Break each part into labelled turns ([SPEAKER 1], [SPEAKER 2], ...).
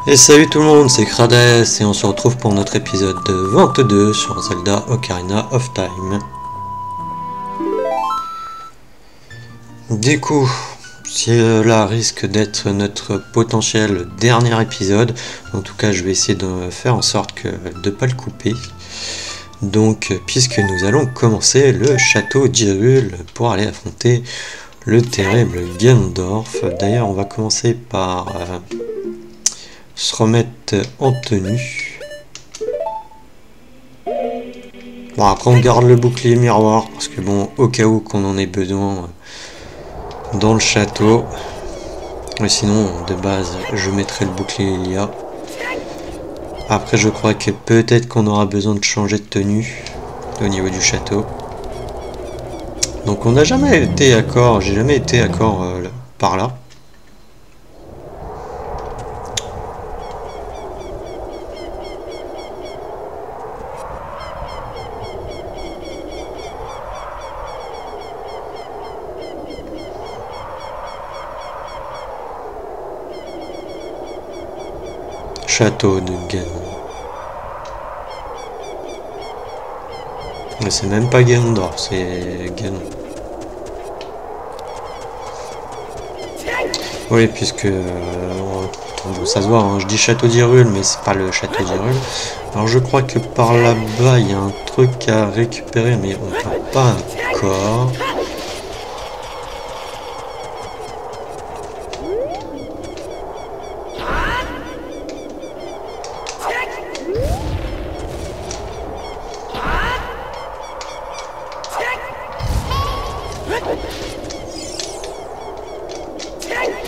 [SPEAKER 1] Et salut tout le monde, c'est Krades et on se retrouve pour notre épisode 22 sur Zelda Ocarina of Time. Du coup, cela risque d'être notre potentiel dernier épisode. En tout cas, je vais essayer de faire en sorte de ne pas le couper. Donc, puisque nous allons commencer le château d'Hyrule pour aller affronter le terrible Ganondorf. D'ailleurs, on va commencer par se remettre en tenue. Bon, après on garde le bouclier miroir parce que bon, au cas où qu'on en ait besoin dans le château. Mais sinon, de base, je mettrai le bouclier Ilia. Après, je crois que peut-être qu'on aura besoin de changer de tenue au niveau du château. Donc on n'a jamais été d'accord, j'ai jamais été d'accord par là. Château de Ganon. Mais c'est même pas Ganondorf, c'est Ganon. Oui, puisque ça se voit, hein, je dis château d'Hyrule, mais c'est pas le château d'Hyrule. Alors je crois que par là-bas, il y a un truc à récupérer, mais on peut pas encore.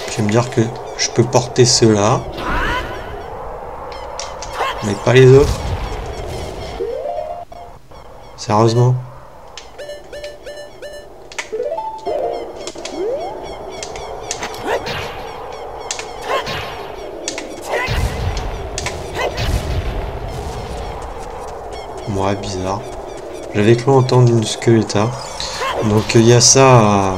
[SPEAKER 1] Je vais me dire que je peux porter ceux-là, mais pas les autres. Sérieusement? Ouais, bizarre. J'avais cru entendre une Skeleta. Donc il y a ça...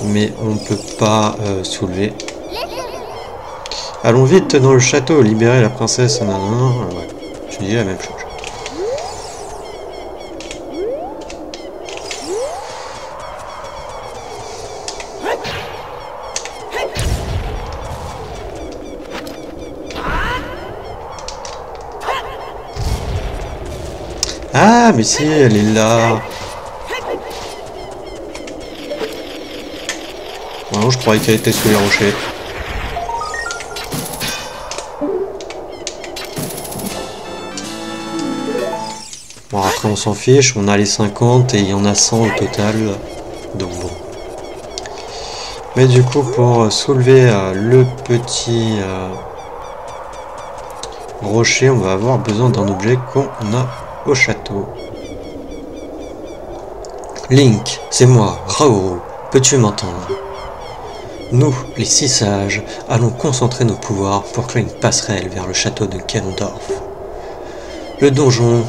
[SPEAKER 1] mais on ne peut pas soulever. Allons vite dans le château, libérer la princesse. Non, non, non, ouais. Je dis la même chose. Ah, mais si, elle est là. Non, je croyais qu'elle était sous les rochers. Bon, après on s'en fiche, on a les 50 et il y en a 100 au total. Donc bon. Mais du coup, pour soulever le petit rocher, on va avoir besoin d'un objet qu'on a au château. Link, c'est moi, Raoru. Peux-tu m'entendre? Nous, les 6 sages, allons concentrer nos pouvoirs pour créer une passerelle vers le château de Ganondorf. Le donjon,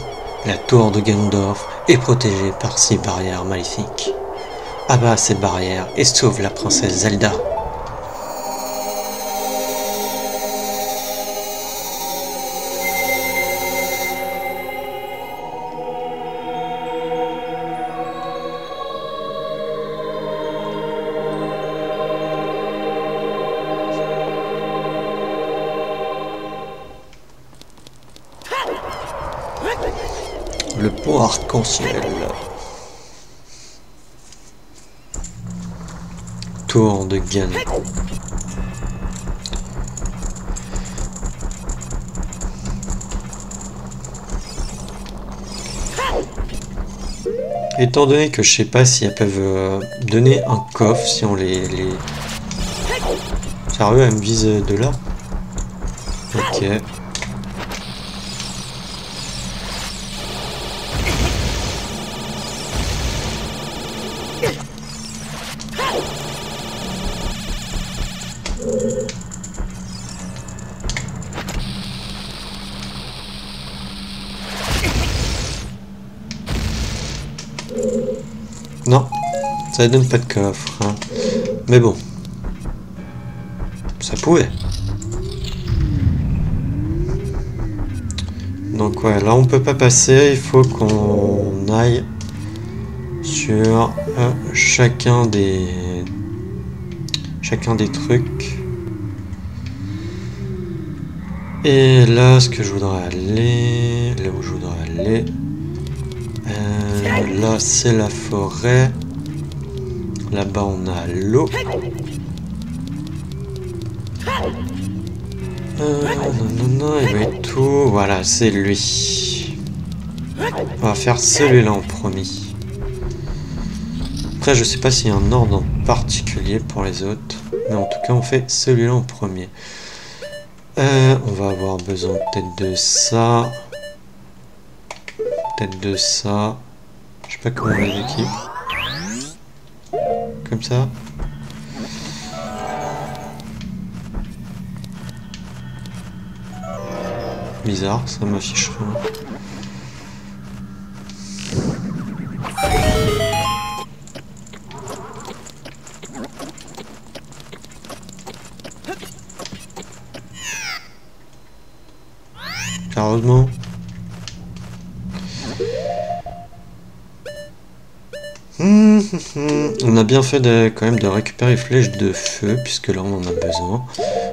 [SPEAKER 1] la tour de Ganondorf, est protégé par 6 barrières maléfiques. Abat ces barrières et sauve la princesse Zelda. Le pont arc-en-ciel. Tour de Ganon. Étant donné que je sais pas si elles peuvent donner un coffre si on les... Sérieux, elle me vise de là? Ok. Non, ça donne pas de coffre. Hein. Mais bon, ça pouvait. Donc ouais, là on peut pas passer, il faut qu'on aille sur chacun des trucs. Et là, ce que je voudrais aller, là où je voudrais aller, là c'est la forêt. Là-bas on a l'eau. Non, il va être tout. Voilà, c'est lui. On va faire celui-là en premier. Après, je sais pas s'il y a un ordre en particulier pour les autres. Mais en tout cas, on fait celui-là en premier. On va avoir besoin peut-être de ça. Peut-être de ça. Je sais pas comment on les équipe. Comme ça. Bizarre, ça m'affiche rien. Heureusement. On a bien fait quand même de récupérer les flèches de feu, puisque là on en a besoin.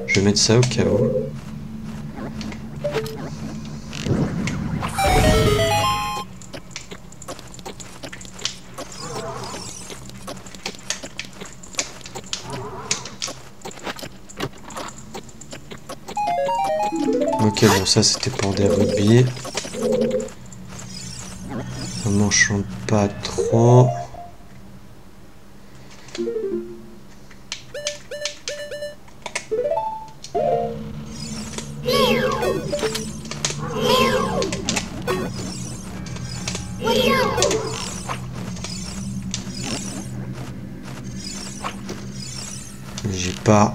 [SPEAKER 1] Je vais mettre ça au cas où. Ok, bon ça c'était pour des rubis. On m'enchante pas trop. J'ai pas.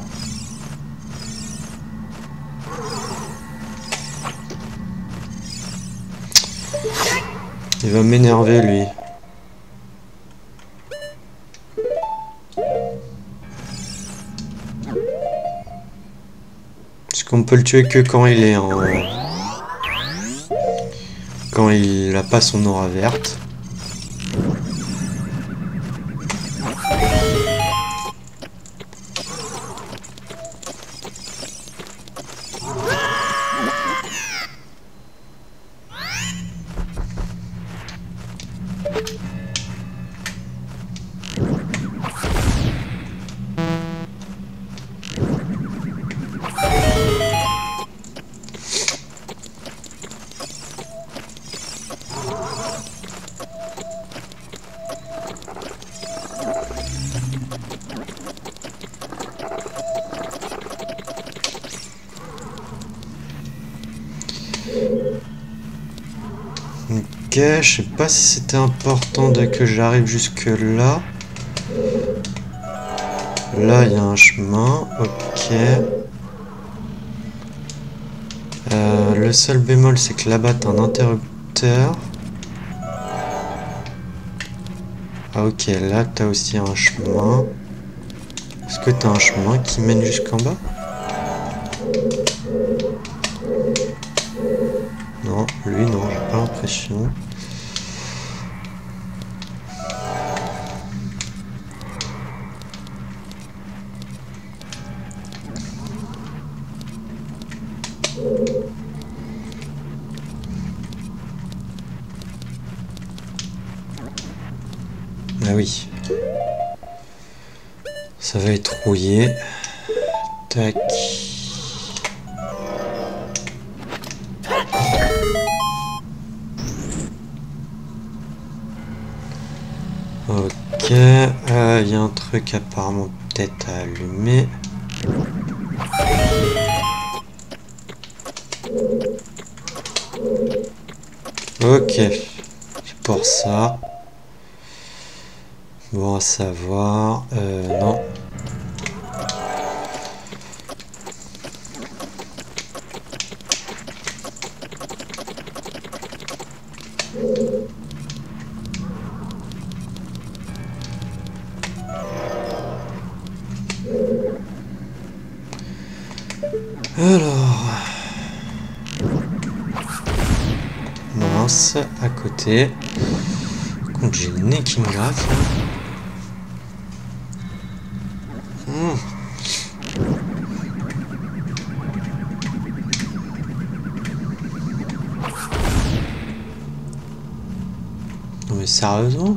[SPEAKER 1] Il va m'énerver lui. Parce qu'on peut le tuer que quand il est en... Quand il a pas son aura verte. Ok, je sais pas si c'était important que j'arrive jusque là. Là, il y a un chemin. Ok. Le seul bémol, c'est que là-bas, t'as un interrupteur. Ah ok, là, t'as aussi un chemin. Est-ce que t'as un chemin qui mène jusqu'en bas? Non, lui, non, j'ai pas l'impression. Ah oui. Ça va être rouillé. Tac. Ok. Il y a un truc apparemment peut-être à allumer. Ok. C'est pour ça. Bon à savoir. Non. Alors. côté. Par contre, j'ai le nez qui me gratte. Non mais sérieusement?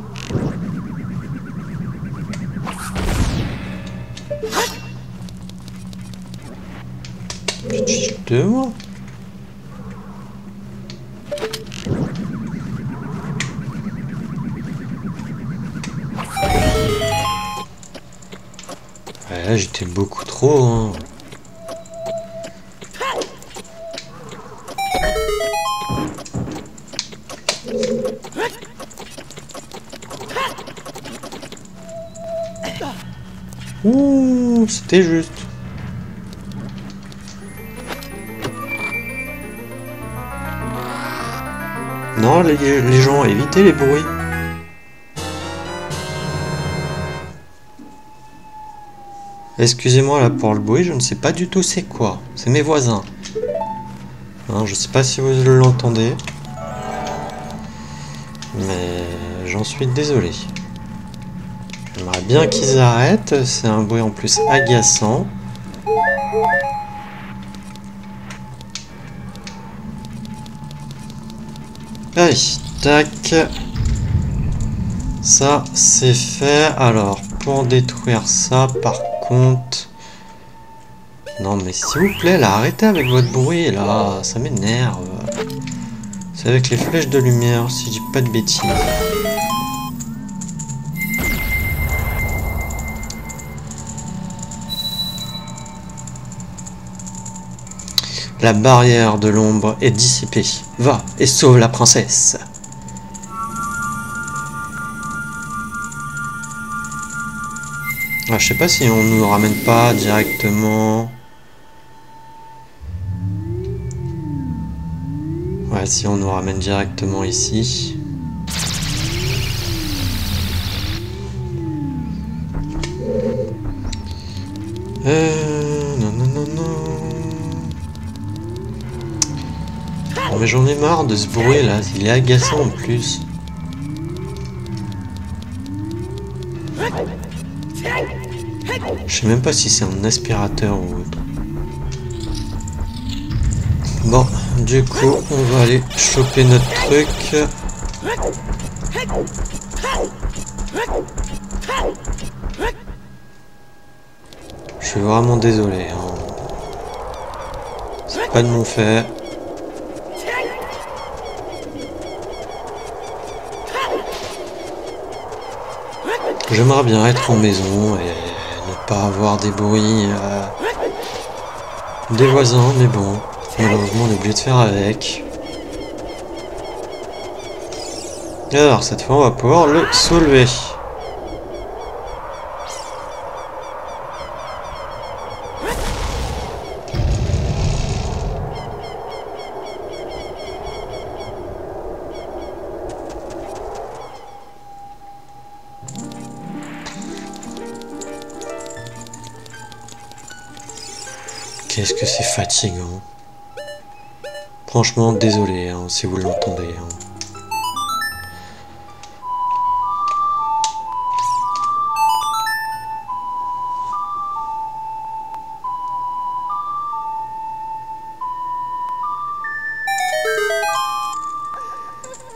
[SPEAKER 1] Tu te fiches de moi? Ouais, là j'étais beaucoup trop, hein. Ouh, c'était juste. Non, les gens, évitez les bruits. Excusez-moi là pour le bruit, je ne sais pas du tout c'est quoi. C'est mes voisins. Hein, je sais pas si vous l'entendez. Mais j'en suis désolé. J'aimerais bien qu'ils arrêtent, c'est un bruit en plus agaçant. Allez, tac. Ça, c'est fait. Alors, pour détruire ça, par contre... Non, mais s'il vous plaît, là, arrêtez avec votre bruit, là. Ça m'énerve. C'est avec les flèches de lumière, si je dis pas de bêtises. La barrière de l'ombre est dissipée. Va et sauve la princesse. Ah, je sais pas si on nous ramène pas directement. Ouais, si on nous ramène directement ici. Non, non, non, non. Oh, mais j'en ai marre de ce bruit là, il est agaçant en plus. Je sais même pas si c'est un aspirateur ou autre. Bon, du coup, on va aller choper notre truc. Je suis vraiment désolé. Hein. C'est pas de mon fait. J'aimerais bien être en maison et ne pas avoir des bruits des voisins, mais bon, malheureusement on est obligé de faire avec. Alors cette fois on va pouvoir le soulever. Qu'est-ce que c'est fatigant. Franchement, désolé hein, si vous l'entendez. Hein.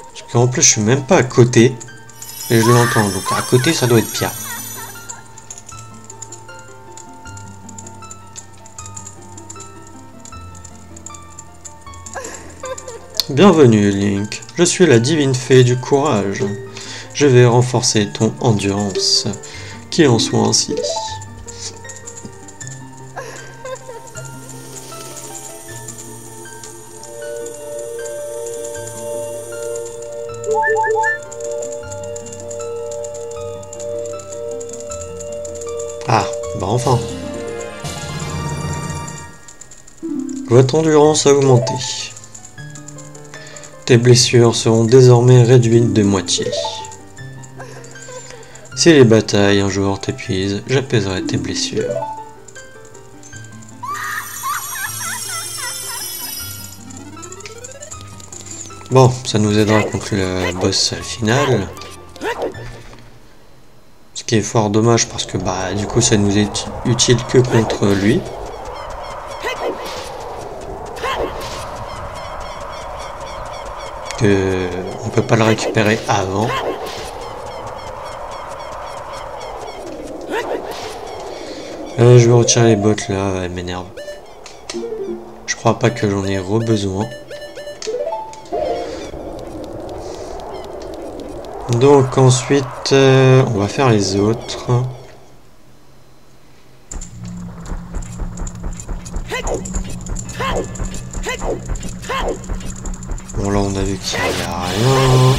[SPEAKER 1] Parce qu'en plus, je suis même pas à côté. Et je l'entends. Donc à côté, ça doit être pire. Bienvenue Link, je suis la divine fée du courage. Je vais renforcer ton endurance. Qu'il en soit ainsi. Ah, bah enfin. Votre endurance a augmenté. Tes blessures seront désormais réduites de moitié. Si les batailles un jour t'épuisent, j'apaiserai tes blessures. Bon, ça nous aidera contre le boss final. Ce qui est fort dommage parce que bah du coup ça nous est utile que contre lui. Que on peut pas le récupérer avant. Je vais retirer les bottes là, elles m'énervent. Je crois pas que j'en ai besoin. Donc ensuite, on va faire les autres. Bon là on a vu qu'il n'y a rien.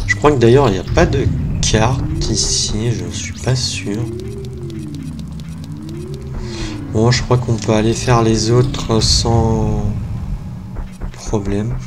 [SPEAKER 1] Je crois que d'ailleurs il n'y a pas de carte ici, je ne suis pas sûr. Bon je crois qu'on peut aller faire les autres sans problème.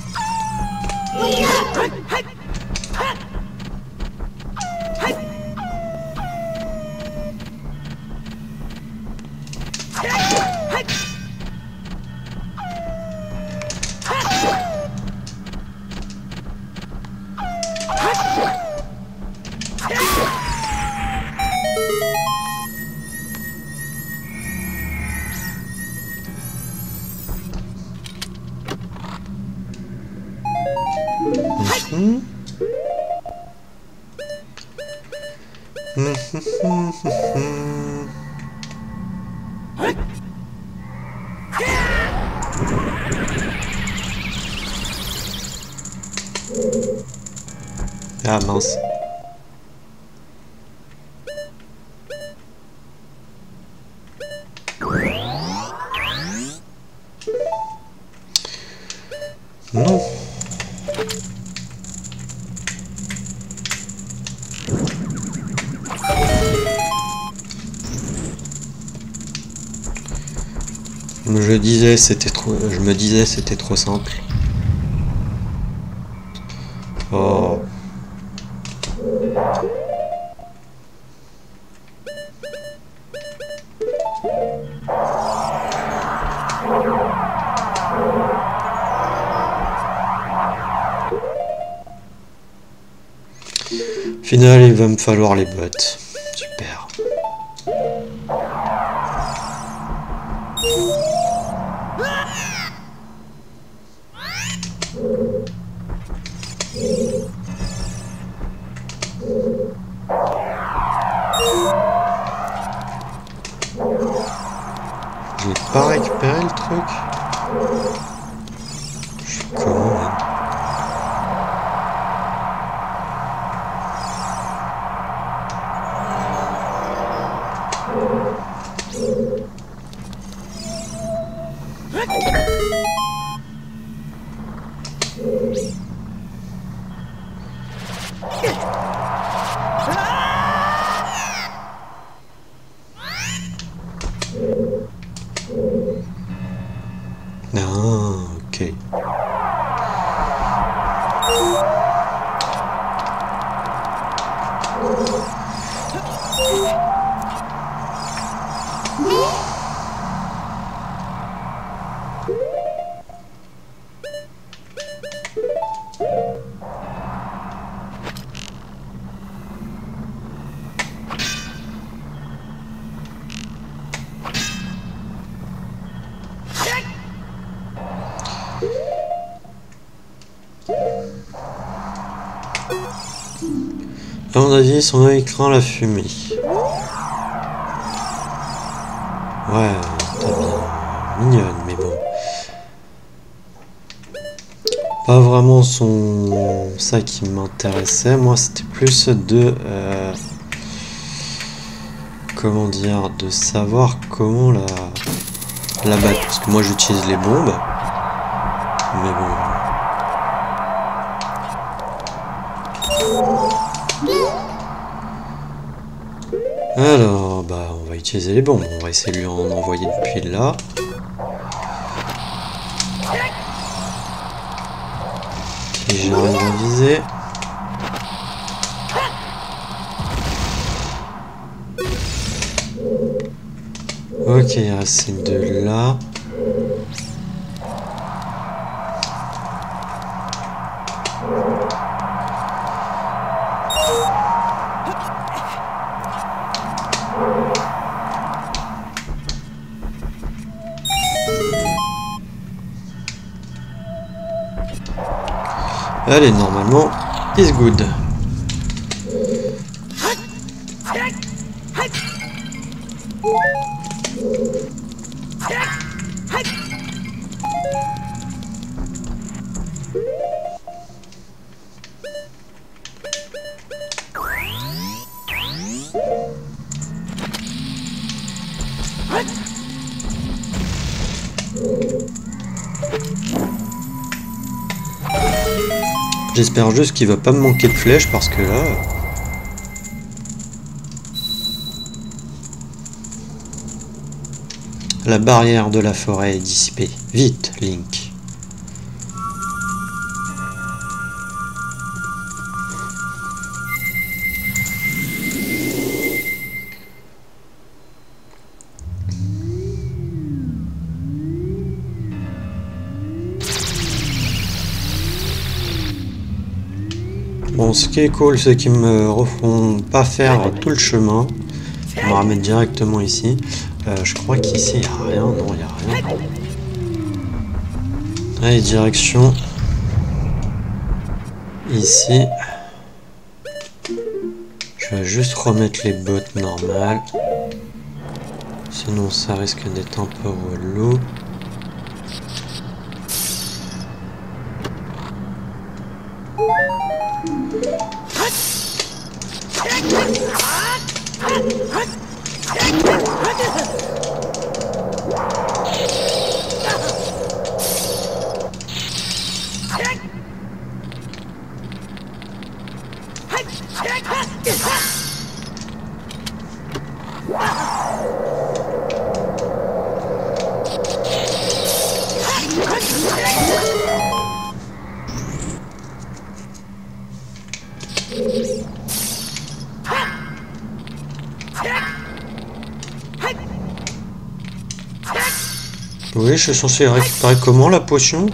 [SPEAKER 1] Ah mince. Non. Je me disais c'était trop simple. Oh. Final, il va me falloir les bottes. Super. Je n'ai pas récupéré le truc. Je suis comment là? Ah, ok. À mon avis, son œil craint la fumée. Ouais, t'es bien mignonne, mais bon. Pas vraiment ça qui m'intéressait. Moi, c'était plus de... comment dire, de savoir comment la battre. Parce que moi, j'utilise les bombes. Mais bon... Alors, bah, on va utiliser les bombes. On va essayer de lui en envoyer depuis là. Si j'arrive à viser. Ok, il reste ces deux là. Allez, normalement, is good. J'espère juste qu'il va pas me manquer de flèches parce que là... La barrière de la forêt est dissipée. Vite, Link. Bon, ce qui est cool, c'est qu'ils me refont pas faire tout le chemin. On me ramène directement ici. Je crois qu'ici, il n'y a rien. Non, il n'y a rien. Allez, direction. Ici. Je vais juste remettre les bottes normales. Sinon, ça risque d'être un peu relou. Oui, je suis censé récupérer comment la potion?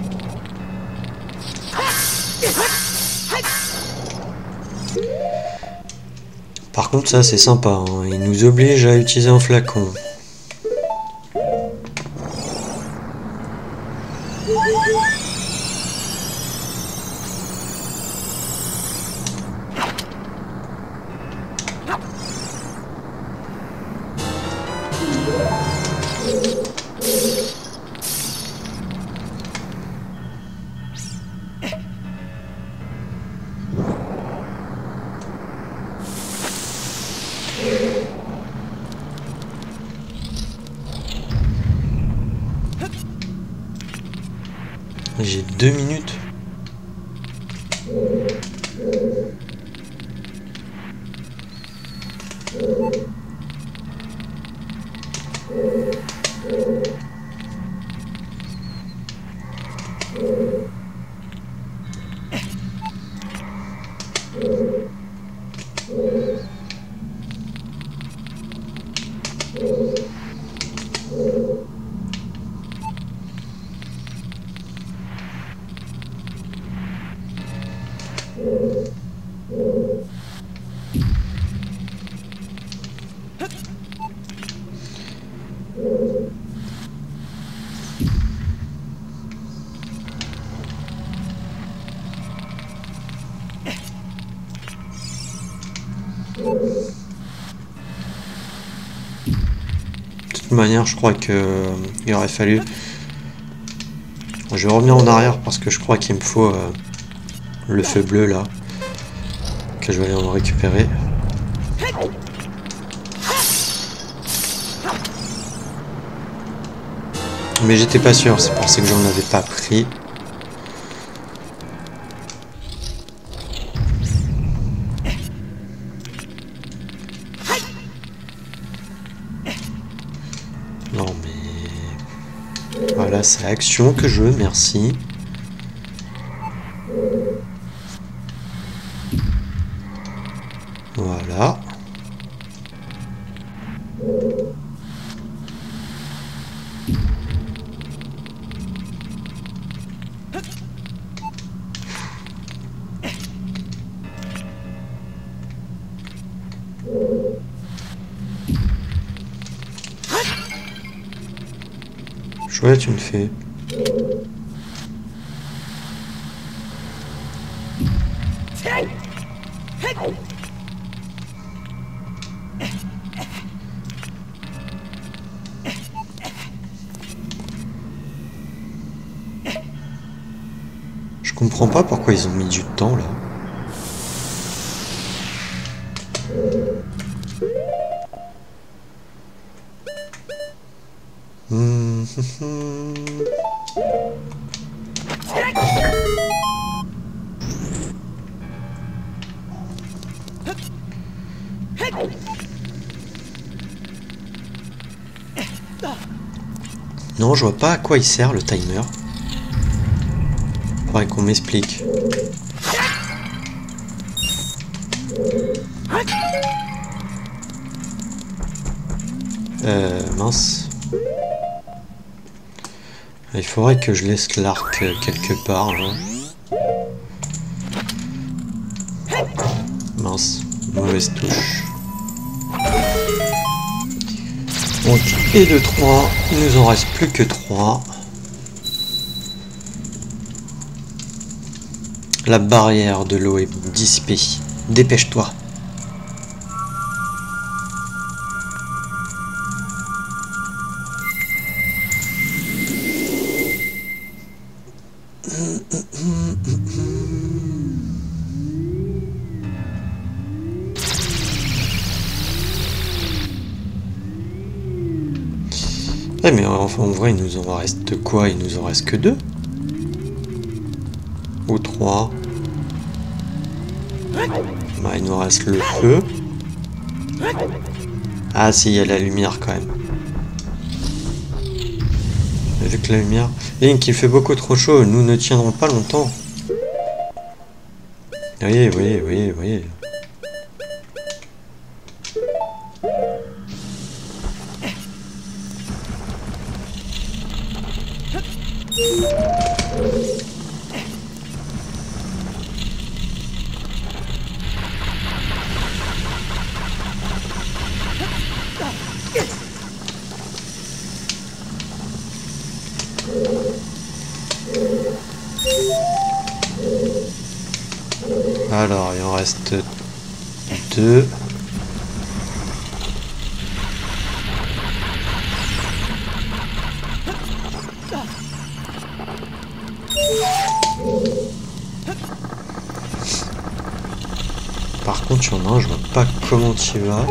[SPEAKER 1] Par contre, ça c'est sympa, hein. Il nous oblige à utiliser un flacon. J'ai 2 minutes. De toute manière, je crois que il aurait fallu... Je vais revenir en arrière parce que je crois qu'il me faut le feu bleu là. Que je vais aller en récupérer. Mais j'étais pas sûr, c'est pour ça que j'en avais pas pris. Non mais... Voilà, c'est l'action que je veux, merci. Voilà. Chouette, une fée. comprends pas pourquoi ils ont mis du temps là. Non, je vois pas à quoi il sert le timer. Faudrait qu'on m'explique. Mince. Il faudrait que je laisse l'arc quelque part là. Mince, mauvaise touche. Donc, et de 3, il nous en reste plus que 3. La barrière de l'eau est dissipée. Dépêche-toi. Eh mais enfin, en vrai, il nous en reste quoi? Il nous en reste que 2 ou 3. Bah, il nous reste le feu. Ah si, il y a la lumière quand même. Vu que la lumière... Link, il fait beaucoup trop chaud, nous ne tiendrons pas longtemps. Oui, oui, oui, oui. Alors, il en reste 2. Par contre, il y en a un, je vois pas comment tu vas.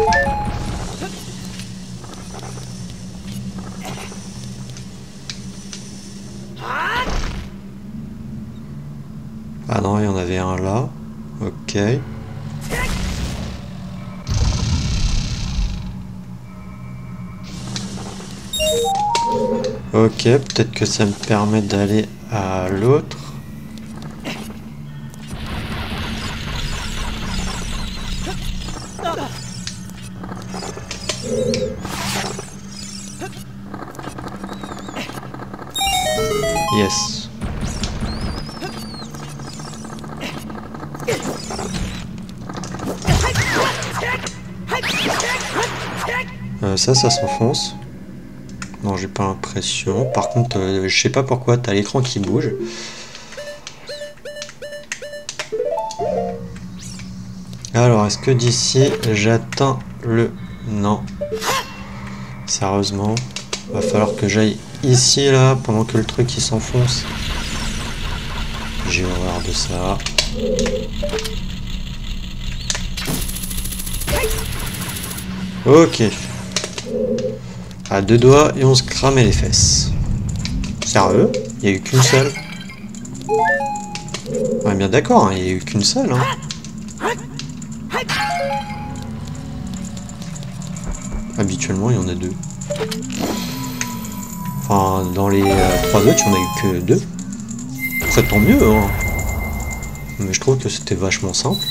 [SPEAKER 1] Ah non, il y en avait un là. Ok. Ok, peut-être que ça me permet d'aller à l'autre. Yes. Ça s'enfonce. Non, j'ai pas l'impression. Par contre, je sais pas pourquoi, t'as l'écran qui bouge. Alors, est-ce que d'ici, j'atteins le... Non. Sérieusement. Va falloir que j'aille ici, là, pendant que le truc, il s'enfonce. J'ai horreur de ça. Ok. À 2 doigts et on se cramait les fesses. Sérieux? Il n'y a eu qu'une seule? On est bien d'accord, hein, il n'y a eu qu'une seule. Hein. Habituellement, il y en a 2. Enfin, dans les 3 autres, il n'y en a eu que 2. Après, tant mieux. Hein. Mais je trouve que c'était vachement simple.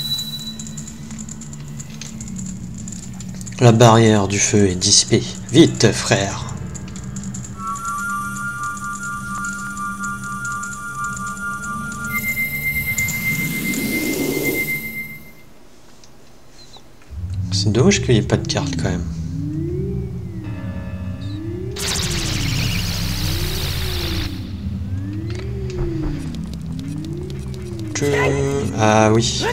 [SPEAKER 1] La barrière du feu est dissipée. Vite, frère! C'est dommage qu'il n'y ait pas de carte quand même. Ah oui.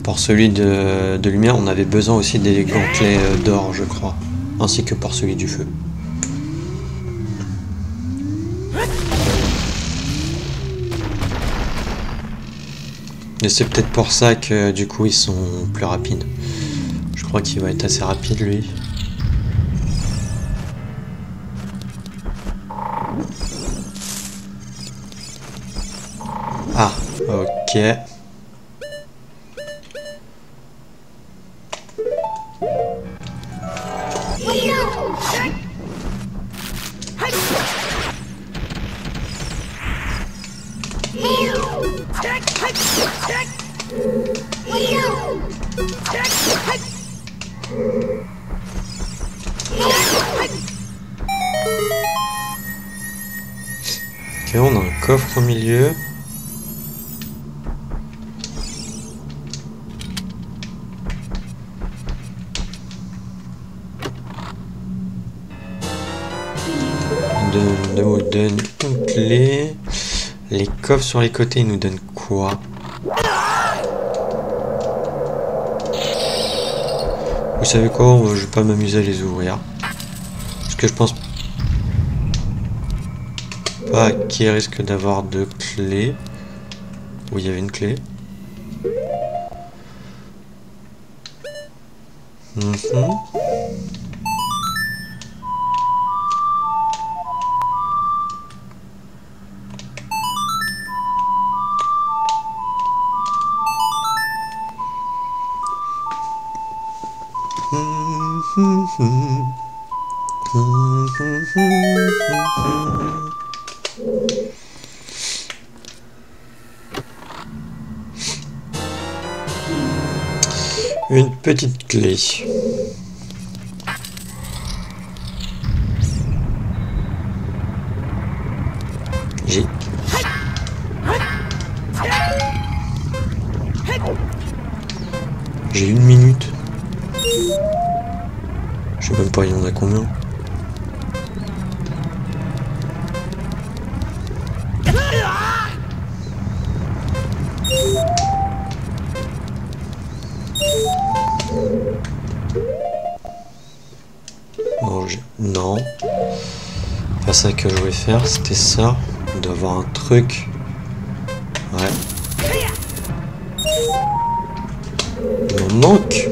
[SPEAKER 1] Pour celui de lumière, on avait besoin aussi des gantelets d'or, je crois. Ainsi que pour celui du feu. Et c'est peut-être pour ça que du coup ils sont plus rapides. Je crois qu'il va être assez rapide lui. Ah, ok. Ok, on a un coffre au milieu. De nous donne une clé. Les coffres sur les côtés, ils nous donnent quoi? Vous savez quoi? Je vais pas m'amuser à les ouvrir. Parce que je pense pas qu'il risque d'avoir de clé. Où il y avait une clé. Une petite clé. J'ai 1 minute. Je sais même pas, il y en a combien. Bon, non. Pas ça que je voulais faire, c'était ça. On doit avoir un truc. Ouais. Il m'en manque.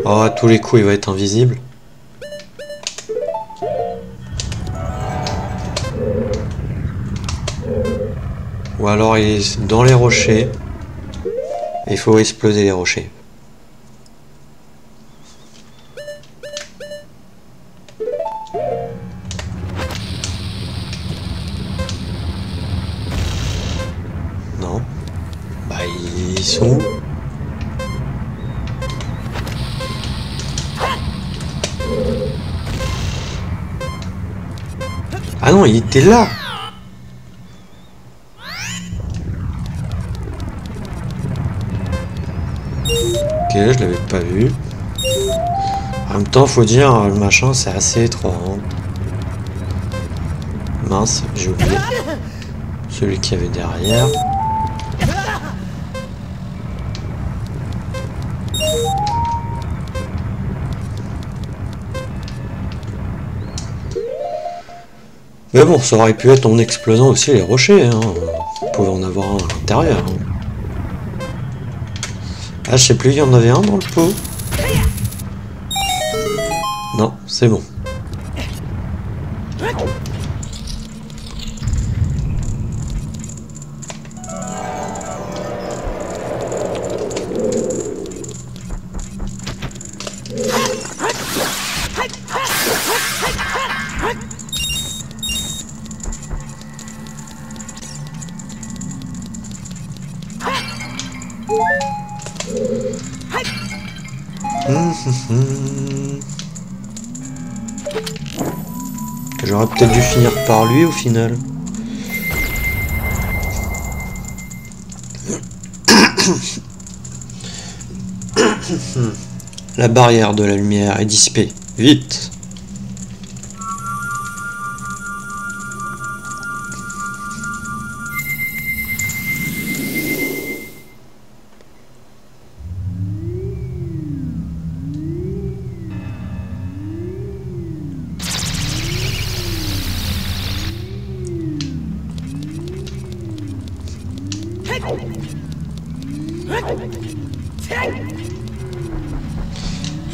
[SPEAKER 1] Oh, à tous les coups, il va être invisible. Ou alors il est dans les rochers. Et il faut exploser les rochers. Non. Bah ils sont où? Ah non, il était là. Ok, je l'avais pas vu. En même temps, faut dire, le machin, c'est assez étroit. Hein. Mince, j'ai oublié. Celui qu'il y avait derrière. Mais bon, ça aurait pu être en explosant aussi les rochers. Hein. On pouvait en avoir un à l'intérieur. Hein. Ah, je sais plus, il y en avait un dans le pot. Non, c'est bon. J'aurais peut-être dû finir par lui au final. La barrière de la lumière est dissipée. Vite!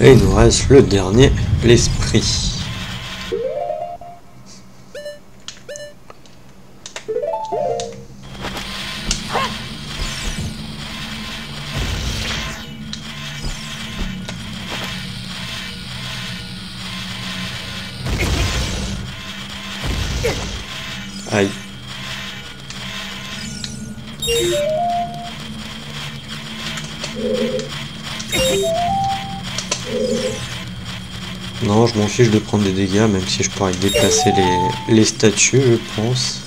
[SPEAKER 1] Et il nous reste le dernier, l'esprit. Aïe. Non, je m'en fiche de prendre des dégâts, même si je pourrais déplacer les statues, je pense.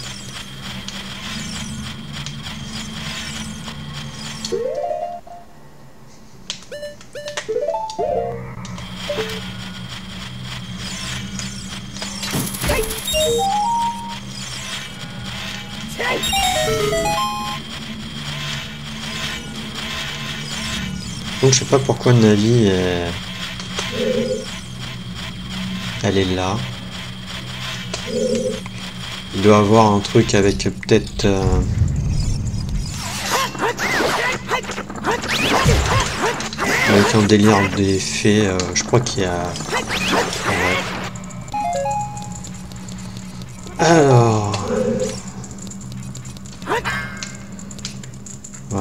[SPEAKER 1] Donc je sais pas pourquoi Navi elle est là. Il doit avoir un truc avec peut-être avec un délire des fées. Je crois qu'il y a. Ouais. Alors. Ouais.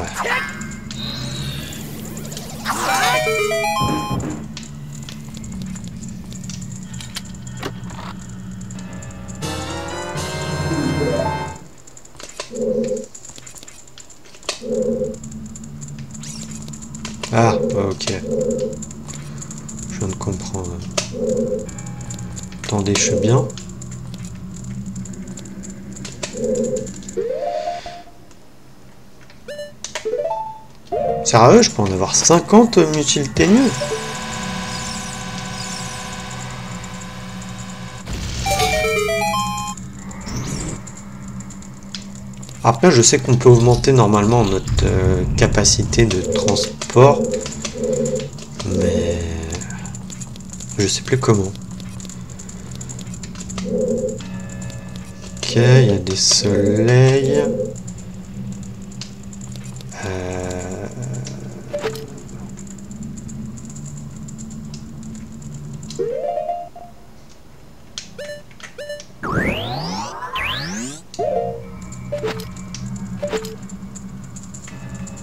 [SPEAKER 1] Ah, ok. Je viens de comprendre. Attendez, je suis bien. Sérieux, je peux en avoir 50 multilténieux. Après, je sais qu'on peut augmenter normalement notre capacité de transport, mais je sais plus comment. Ok, il y a des soleils.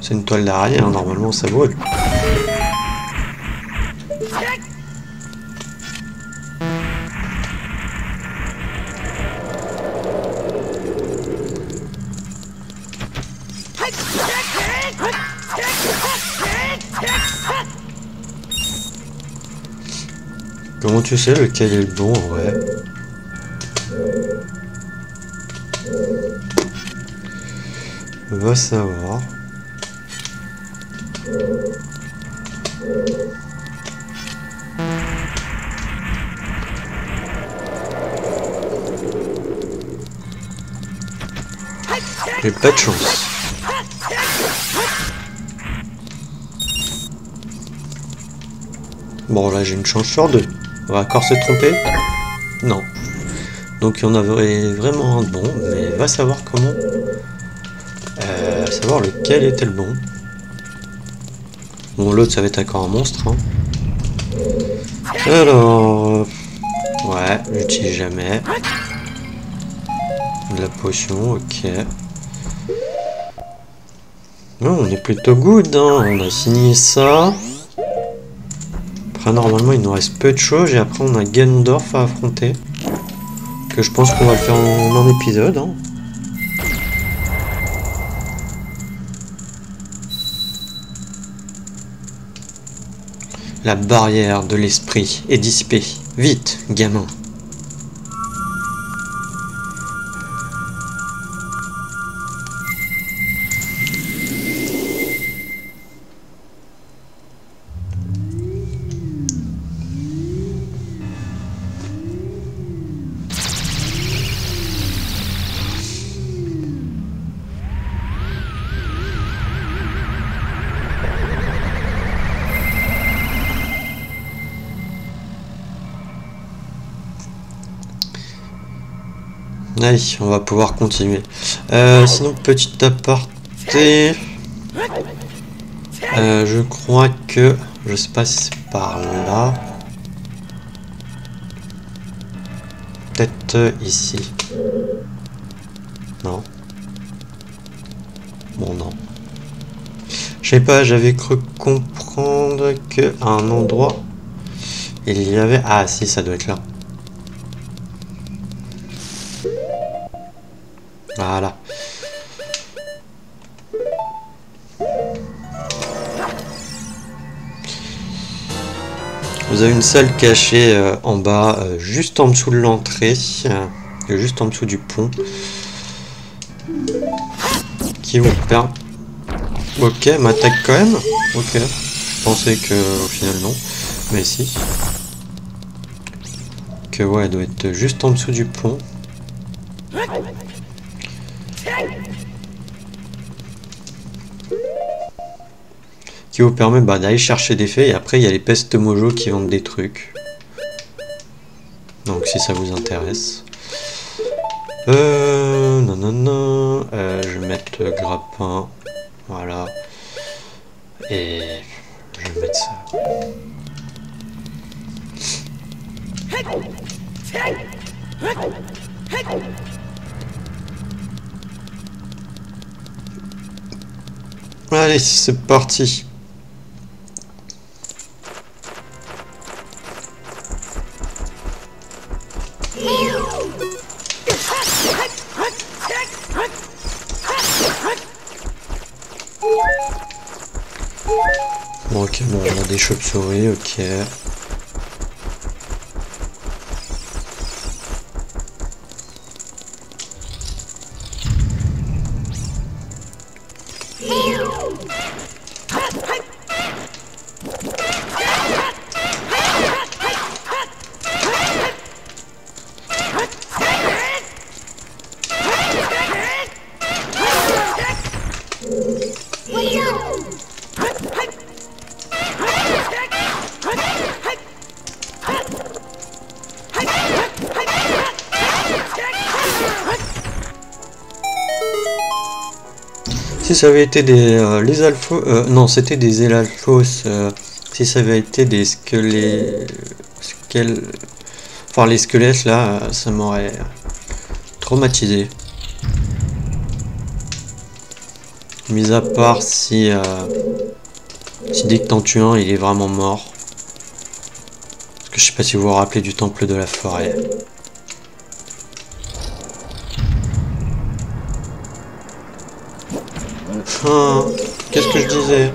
[SPEAKER 1] C'est une toile d'araignée, hein, normalement ça brûle. Comment tu sais lequel est le bon en vrai? Va savoir. J'ai pas de chance. Bon là j'ai une chance sur deux. On va encore se tromper? Non. Donc il y en avait vraiment un bon, mais va savoir comment. Savoir lequel était le bon. Bon l'autre ça va être encore un monstre. Hein. Alors... ouais, j'utilise jamais. De la potion, ok. Non, on est plutôt good, hein. On a signé ça. Après, normalement, il nous reste peu de choses. Et après, on a Ganondorf à affronter. Que je pense qu'on va le faire en un épisode. Hein. La barrière de l'esprit est dissipée. Vite, gamin. Allez, on va pouvoir continuer. Sinon, petit aparté. Je crois que... Je sais pas si c'est par là. Peut-être ici. Non. Bon, non. Je sais pas, j'avais cru comprendre qu'à un endroit, il y avait... Ah si, ça doit être là. Voilà. Vous avez une salle cachée en bas, juste en dessous de l'entrée, juste en dessous du pont, qui vous permet... Ok, m'attaque quand même. Ok, je pensais que au final non, mais si. Que ouais, elle doit être juste en dessous du pont. Qui vous permet d'aller chercher des faits, et après il y a les pestes mojo qui vendent des trucs. Donc si ça vous intéresse. Non. Je vais mettre le grappin. Voilà. Et je vais mettre ça. Allez, c'est parti. Bon, ok, bon, on a des chauves-souris, ok. Si ça avait été des les alphos, non c'était des elalphos, si ça avait été des enfin les squelettes là, ça m'aurait traumatisé. Mis à part si dès que t'en tues un, il est vraiment mort. Parce que je sais pas si vous vous rappelez du temple de la forêt. Ah, qu'est-ce que je disais?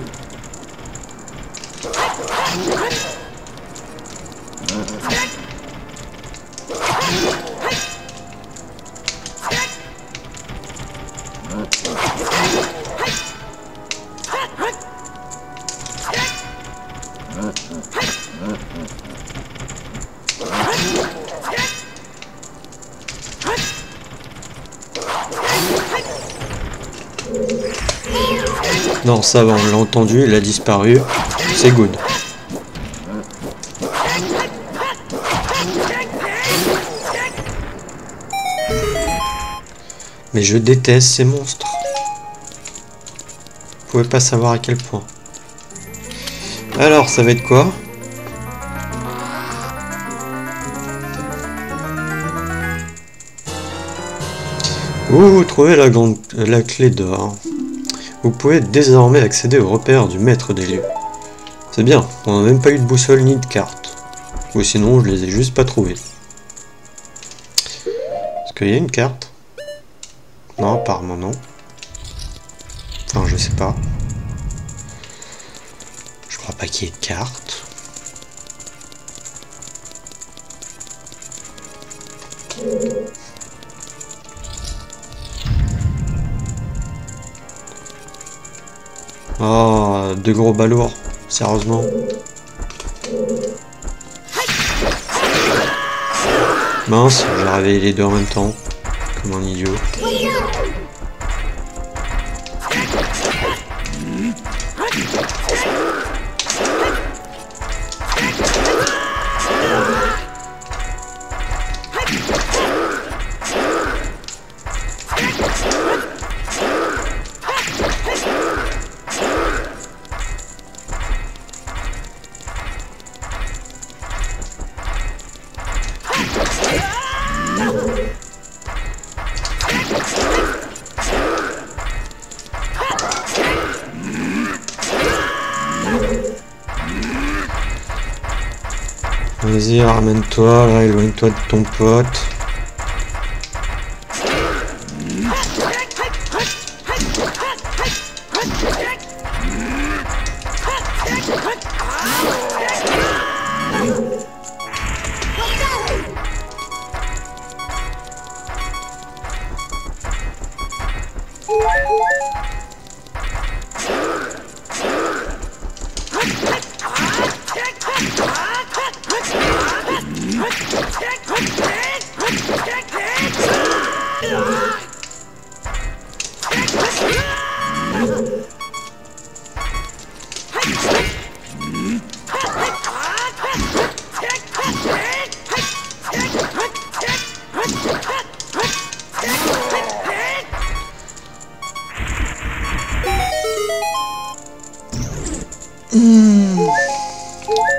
[SPEAKER 1] Non, ça va, on l'a entendu, il a disparu. C'est good. Mais je déteste ces monstres. Vous pouvez pas savoir à quel point. Alors, ça va être quoi? Vous trouvez la clé d'or. Vous pouvez désormais accéder aux repères du maître des lieux. C'est bien, on n'a même pas eu de boussole ni de carte. Ou sinon, je les ai juste pas trouvés. Est-ce qu'il y a une carte? Non, apparemment non. Enfin, je sais pas. Je crois pas qu'il y ait de carte. Oh, deux gros balourds, sérieusement. Mince, j'ai réveillé les deux en même temps, comme un idiot. Vas-y, ramène-toi, là, éloigne-toi de ton pote.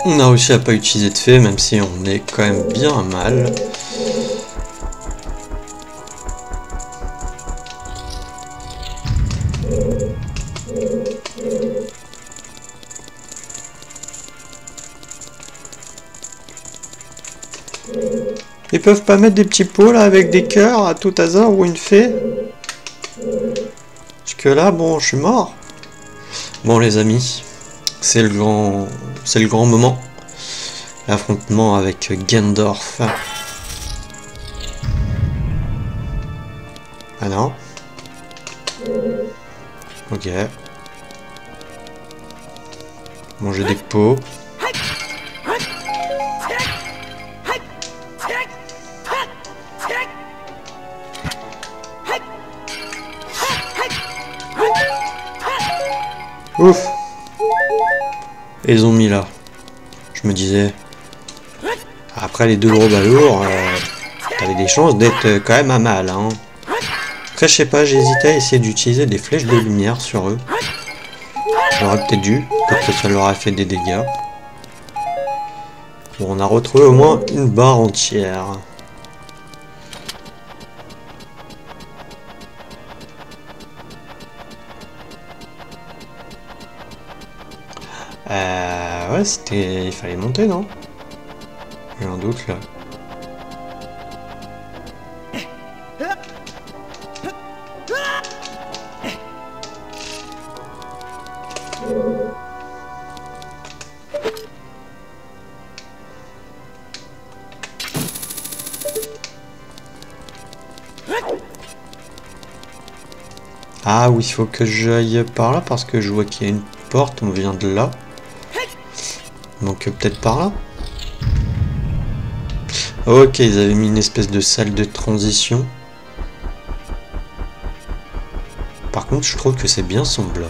[SPEAKER 1] On a réussi à pas utiliser de fée, même si on est quand même bien mal. Ils peuvent pas mettre des petits pots là avec des cœurs à tout hasard ou une fée? Parce que là, bon, je suis mort. Bon les amis, c'est le grand moment. L'affrontement avec Gendorf. Ah non. Ok. Manger des pots. Ouf. Et ils ont mis là. Je me disais... Après les deux gros balourds, t'avais des chances d'être quand même à mal, hein. Après, je sais pas, j'ai hésité à essayer d'utiliser des flèches de lumière sur eux. J'aurais peut-être dû, peut-être que ça leur a fait des dégâts. Bon, on a retrouvé au moins une barre entière. Ouais, c'était... Il fallait monter, non? J'ai un doute, là. Ah oui, il faut que j'aille par là parce que je vois qu'il y a une porte, on vient de là. Donc peut-être par là. Ok, ils avaient mis une espèce de salle de transition. Par contre, je trouve que c'est bien sombre là.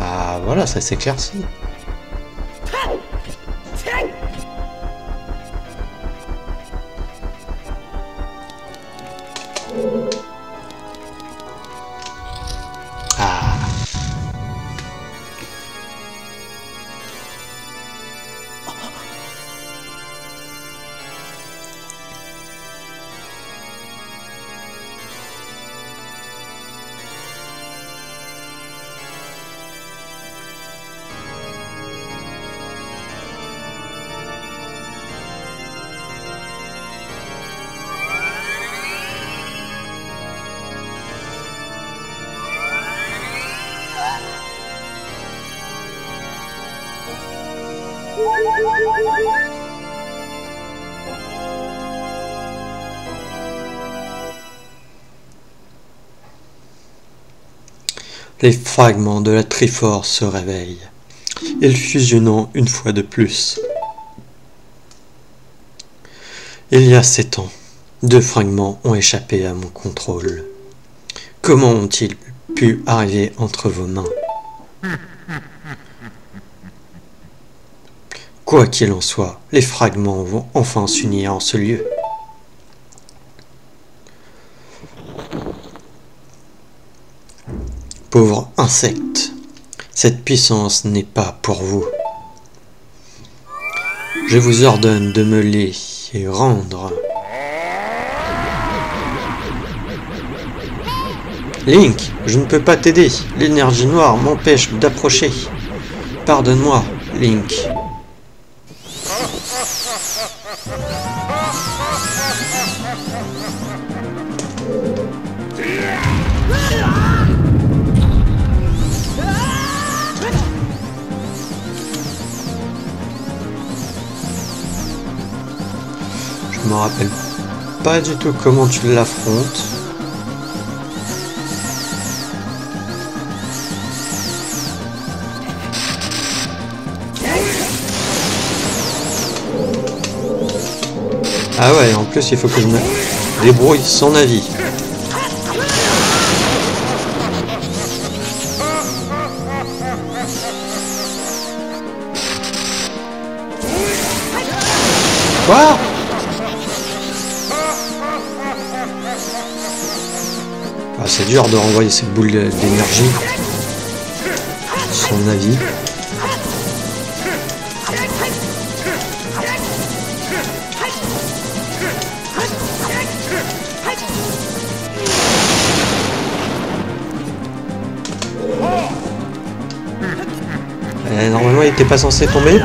[SPEAKER 1] Ah voilà, ça s'éclaircit. Les fragments de la Triforce se réveillent, ils fusionnant une fois de plus. Il y a 7 ans, 2 fragments ont échappé à mon contrôle. Comment ont-ils pu arriver entre vos mains? Quoi qu'il en soit, les fragments vont enfin s'unir en ce lieu. Pauvre insecte, cette puissance n'est pas pour vous. Je vous ordonne de me les rendre. Link, je ne peux pas t'aider. L'énergie noire m'empêche d'approcher. Pardonne-moi, Link. Je me rappelle pas du tout comment tu l'affrontes. Ah ouais, en plus il faut que je me débrouille sans avis. Quoi? Ah, c'est dur de renvoyer ces boules d'énergie sans avis. Normalement il était pas censé tomber.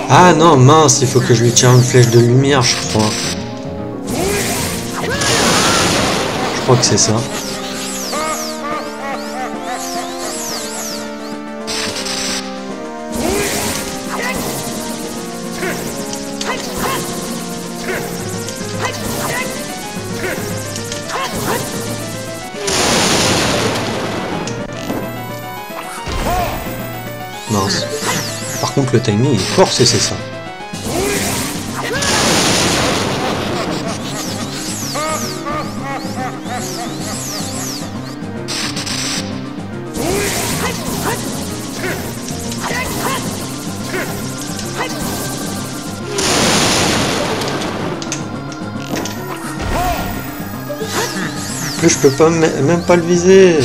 [SPEAKER 1] Ah non, mince, il faut que je lui tire une flèche de lumière, je crois. Je crois que c'est ça. Mince. Par contre, le timing est corsé, c'est ça. En plus, je peux pas même pas le viser.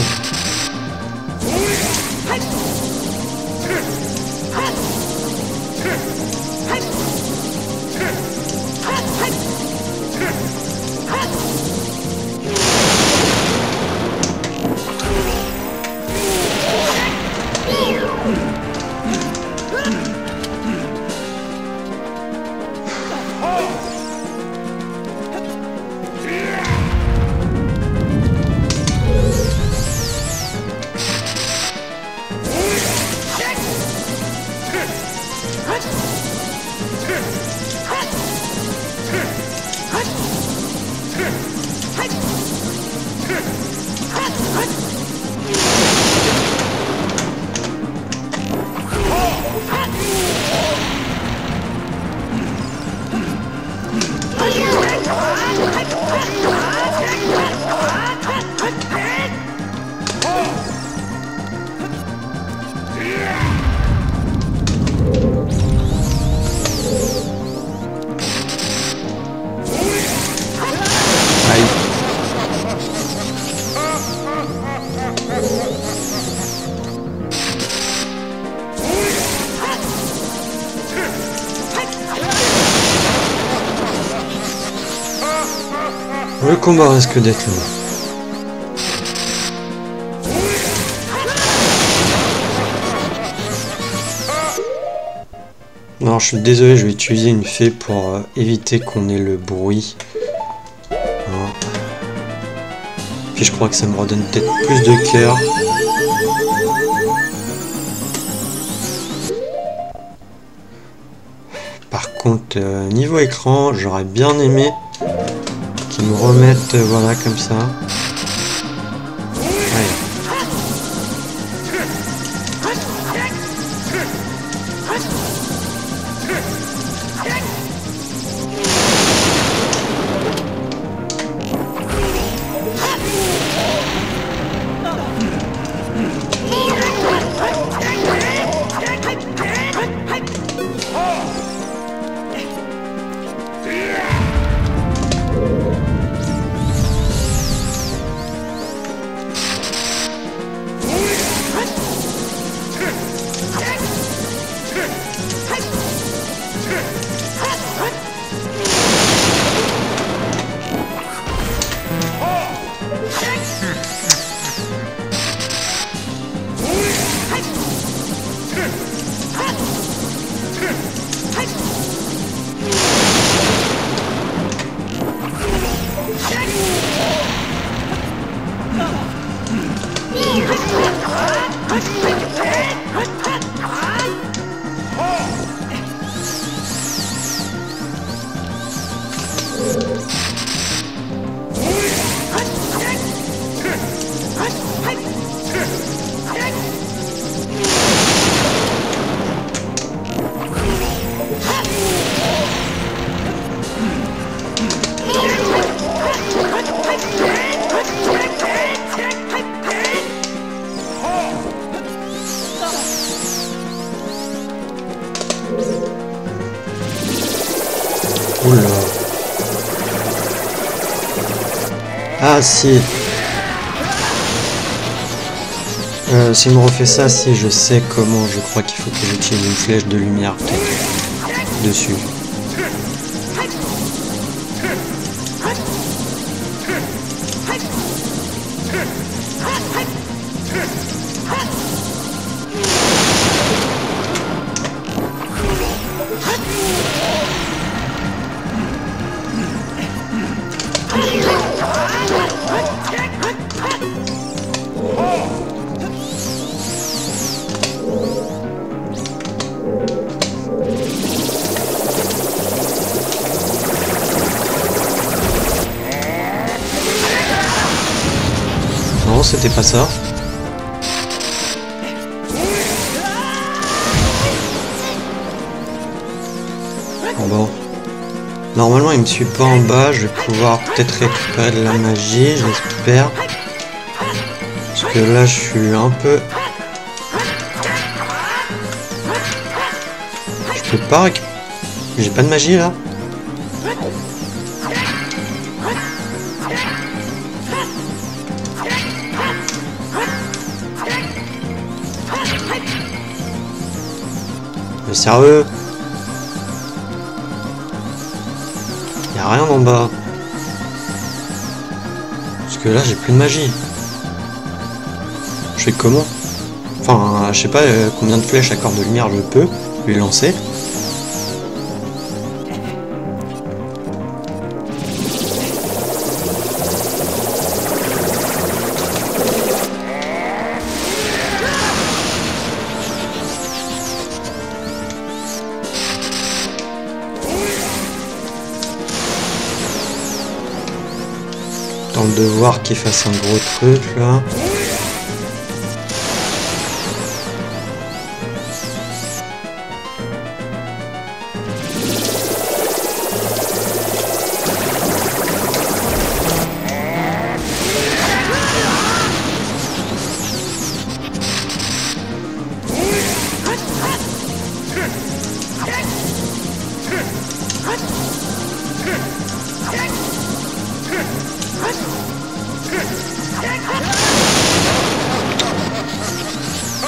[SPEAKER 1] Le combat risque d'être long. Non, je suis désolé, je vais utiliser une fée pour éviter qu'on ait le bruit. Voilà. Puis je crois que ça me redonne peut-être plus de cœur. Par contre, niveau écran, j'aurais bien aimé qu'ils me remettent, voilà, comme ça. Oula. Ah si. S'il me refait ça, si je sais comment, je crois qu'il faut que j'utilise une flèche de lumière peut-être dessus. Non, c'était pas ça. Bon. Normalement, il me suit pas en bas. Je vais pouvoir peut-être récupérer de la magie, j'espère. Parce que là, je suis un peu... Je peux pas récupérer... J'ai pas de magie, là. Mais sérieux? Y'a rien en bas. Parce que là, j'ai plus de magie. Je fais comment? Enfin, je sais pas combien de flèches à corps de lumière je peux lui lancer. Tente de voir qu'il fasse un gros truc là.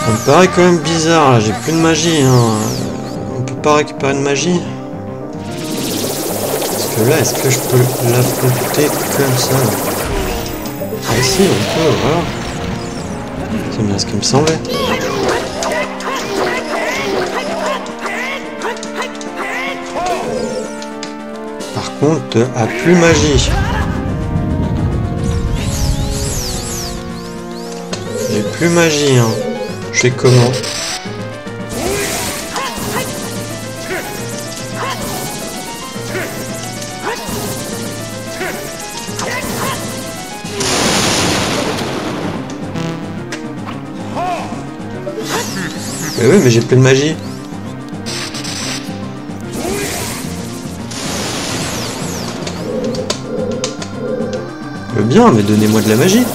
[SPEAKER 1] Ça me paraît quand même bizarre là, j'ai plus de magie hein. On peut pas récupérer de magie. Parce que là, est-ce que je peux l'affronter comme ça? Ah si, on peut, voilà. C'est bien ce qui me semblait. Par contre, a plus magie. J'ai plus magie hein. Je fais comment? Mais oui, mais j'ai plus de magie. Je veux bien, mais donnez-moi de la magie.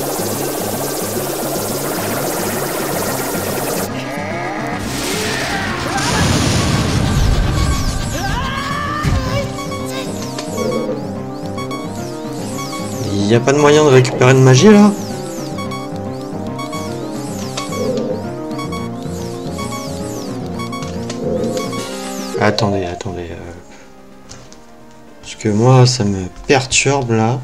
[SPEAKER 1] Il n'y a pas de moyen de récupérer de magie là? Attendez. Parce que moi, ça me perturbe là.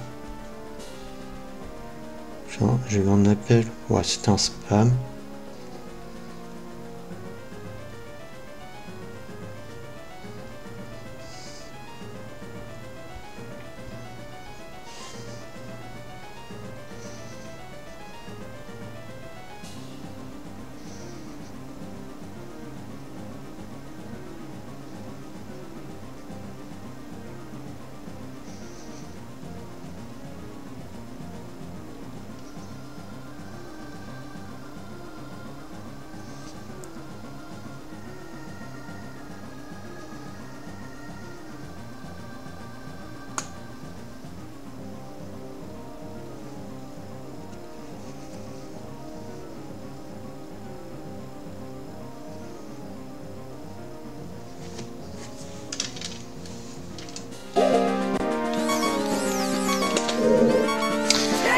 [SPEAKER 1] J'ai eu un appel. Ouais, c'était un spam.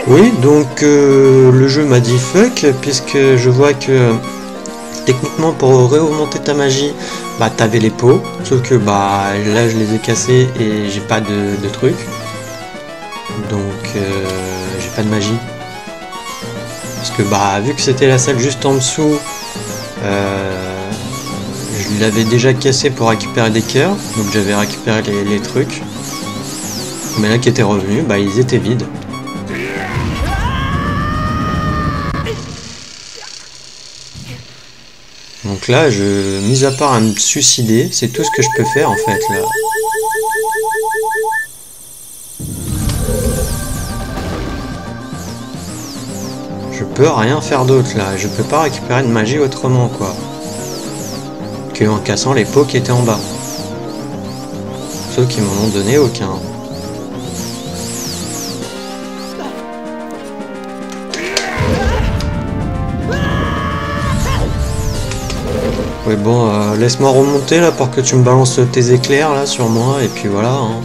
[SPEAKER 1] Oui, donc le jeu m'a dit fuck, puisque je vois que techniquement pour remonter ta magie, bah t'avais les pots, sauf que bah là je les ai cassés et j'ai pas de truc. Donc j'ai pas de magie. Parce que bah vu que c'était la salle juste en dessous, je l'avais déjà cassé pour récupérer des cœurs, donc j'avais récupéré les trucs. Mais là qui étaient revenus, bah ils étaient vides. Donc là, mis à part à me suicider, c'est tout ce que je peux faire en fait là. Je peux rien faire d'autre là, je peux pas récupérer de magie autrement quoi. Que en cassant les pots qui étaient en bas. Sauf qu'ils m'en ont donné aucun. Ouais bon, laisse-moi remonter là pour que tu me balances tes éclairs là sur moi et puis voilà. Hein.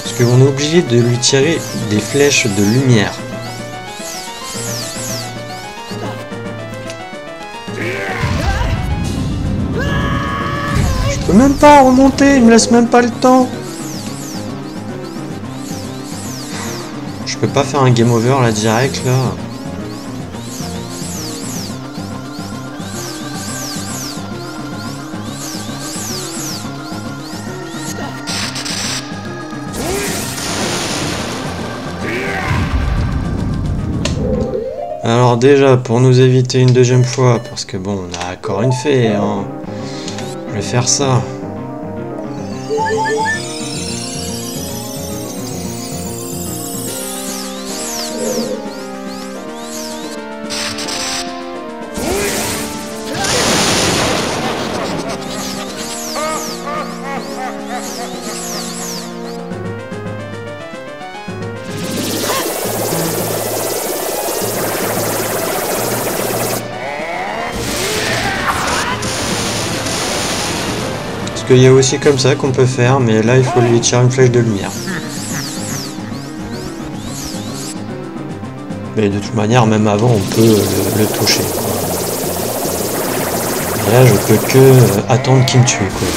[SPEAKER 1] Parce qu'on est obligé de lui tirer des flèches de lumière. Je peux même pas remonter, il me laisse même pas le temps. Je peux pas faire un game over là direct là. Alors déjà, pour nous éviter une deuxième fois, parce que bon, on a encore une fée, hein, je vais faire ça. Parce qu'il y a aussi comme ça qu'on peut faire, mais là il faut lui tirer une flèche de lumière. Mais de toute manière, même avant, on peut le toucher. Et là, je peux que attendre qu'il me tue, quoi.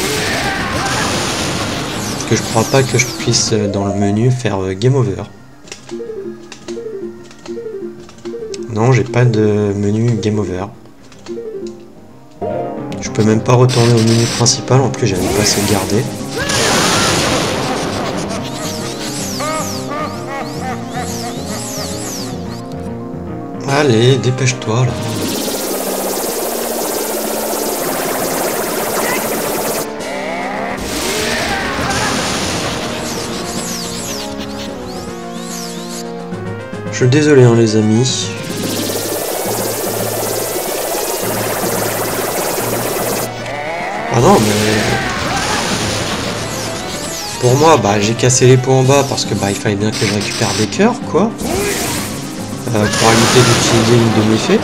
[SPEAKER 1] Parce que je crois pas que je puisse, dans le menu, faire Game Over. Non, j'ai pas de menu Game Over. Je peux même pas retourner au menu principal, en plus j'avais pas sauvegardé. Allez, dépêche-toi là. Je suis désolé hein, les amis. Ah non mais... Pour moi, bah j'ai cassé les pots en bas parce que bah il fallait bien que je récupère des cœurs quoi. Pour éviter d'utiliser une de mes fées.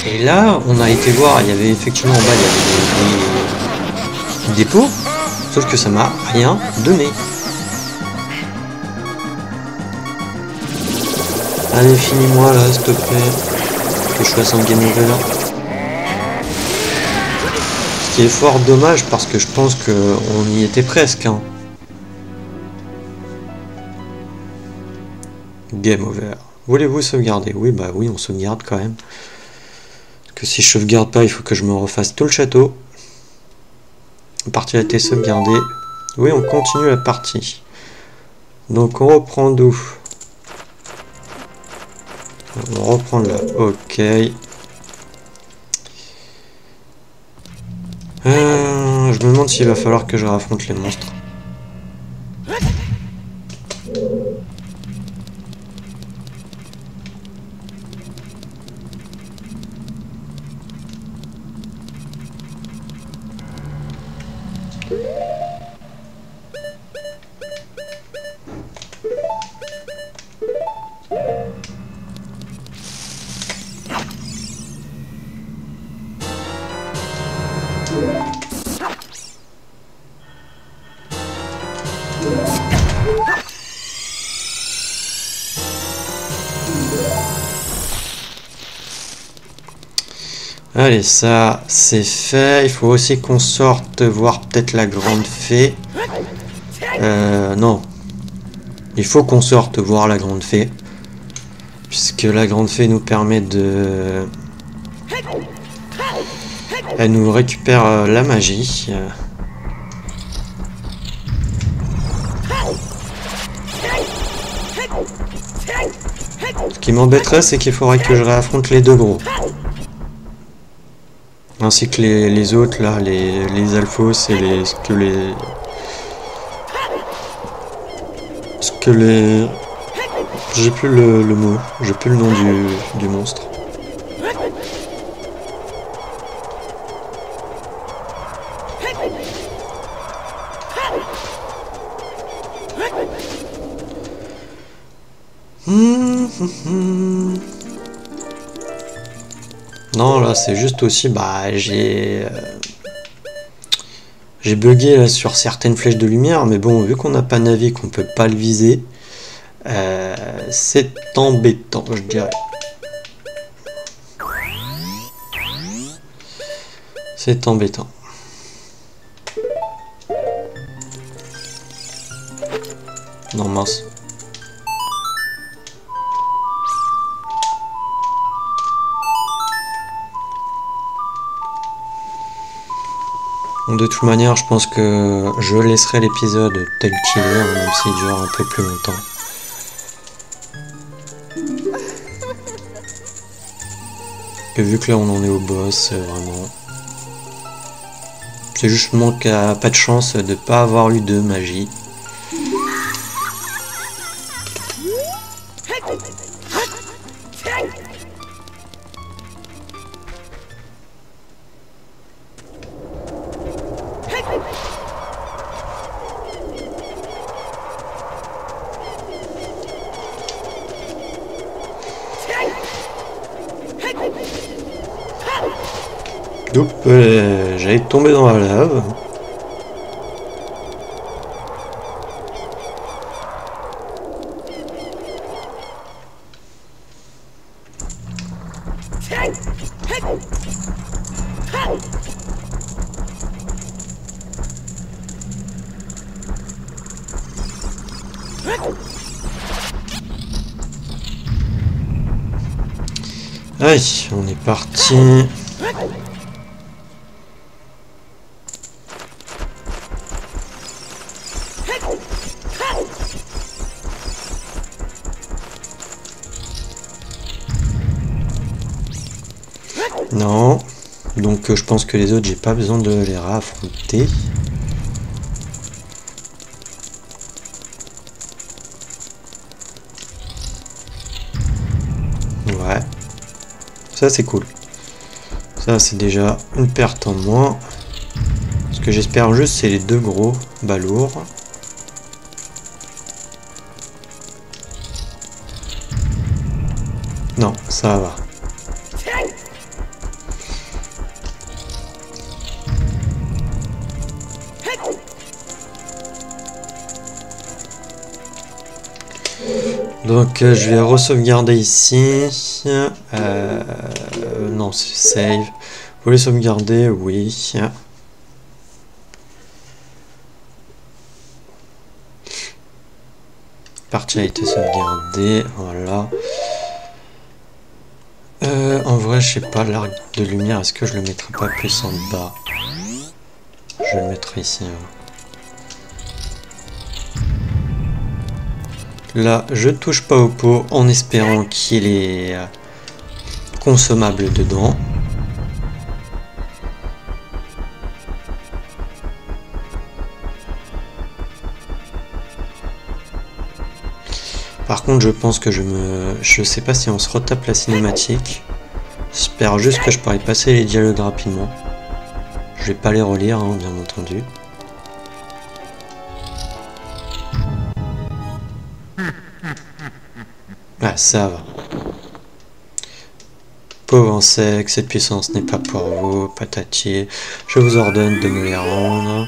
[SPEAKER 1] Et là, on a été voir, il y avait effectivement en bas, il y avait des pots, sauf que ça m'a rien donné. Allez, finis-moi là, s'il te plaît, que je fasse un game over. Ce qui est fort dommage parce que je pense qu'on y était presque. Hein. Game over. Voulez-vous sauvegarder? Oui, bah oui, on sauvegarde quand même. Parce que si je sauvegarde pas, il faut que je me refasse tout le château. La partie a été sauvegardée. Oui, on continue la partie. Donc on reprend d'où? On reprend là. Ok. Je me demande s'il va falloir que je raffronte les monstres. Allez, ça c'est fait. Il faut aussi qu'on sorte voir peut-être la grande fée. Non. Il faut qu'on sorte voir la grande fée. Puisque la grande fée nous permet de... Elle nous récupère la magie. Ce qui m'embêterait, c'est qu'il faudrait que je réaffronte les deux gros. Ainsi que les autres, là, les alphos et les squelets. J'ai plus le mot, j'ai plus le nom du monstre. Non, là c'est juste aussi, bah j'ai bugué là, sur certaines flèches de lumière, mais bon, vu qu'on n'a pas navi, qu'on peut pas le viser, c'est embêtant, je dirais. C'est embêtant. Non, mince. De toute manière, je pense que je laisserai l'épisode tel qu'il est, hein, même s'il dure un peu plus longtemps. Et vu que là on en est au boss, vraiment... C'est juste manque à pas de chance de pas avoir eu de magie. J'allais tomber dans la lave. Allez, on est parti. Non, donc je pense que les autres, j'ai pas besoin de les réaffronter. Ouais, ça c'est cool. Ça c'est déjà une perte en moins. Ce que j'espère juste, c'est les deux gros balourds. Non, ça va. Donc je vais re-sauvegarder ici. Non, c'est save. Vous voulez sauvegarder? Oui. Partie a été sauvegardée. Voilà. En vrai, je sais pas, l'arc de lumière, est-ce que je le mettrai pas plus en bas? Je vais le mettre ici. Là, je touche pas au pot en espérant qu'il est consommable dedans. Par contre, je pense que je sais pas si on se retape la cinématique. J'espère juste que je pourrai passer les dialogues rapidement. Je vais pas les relire, hein, bien entendu. Ah, ça va. Pauvre insecte, cette puissance n'est pas pour vous, patatier. Je vous ordonne de me les rendre.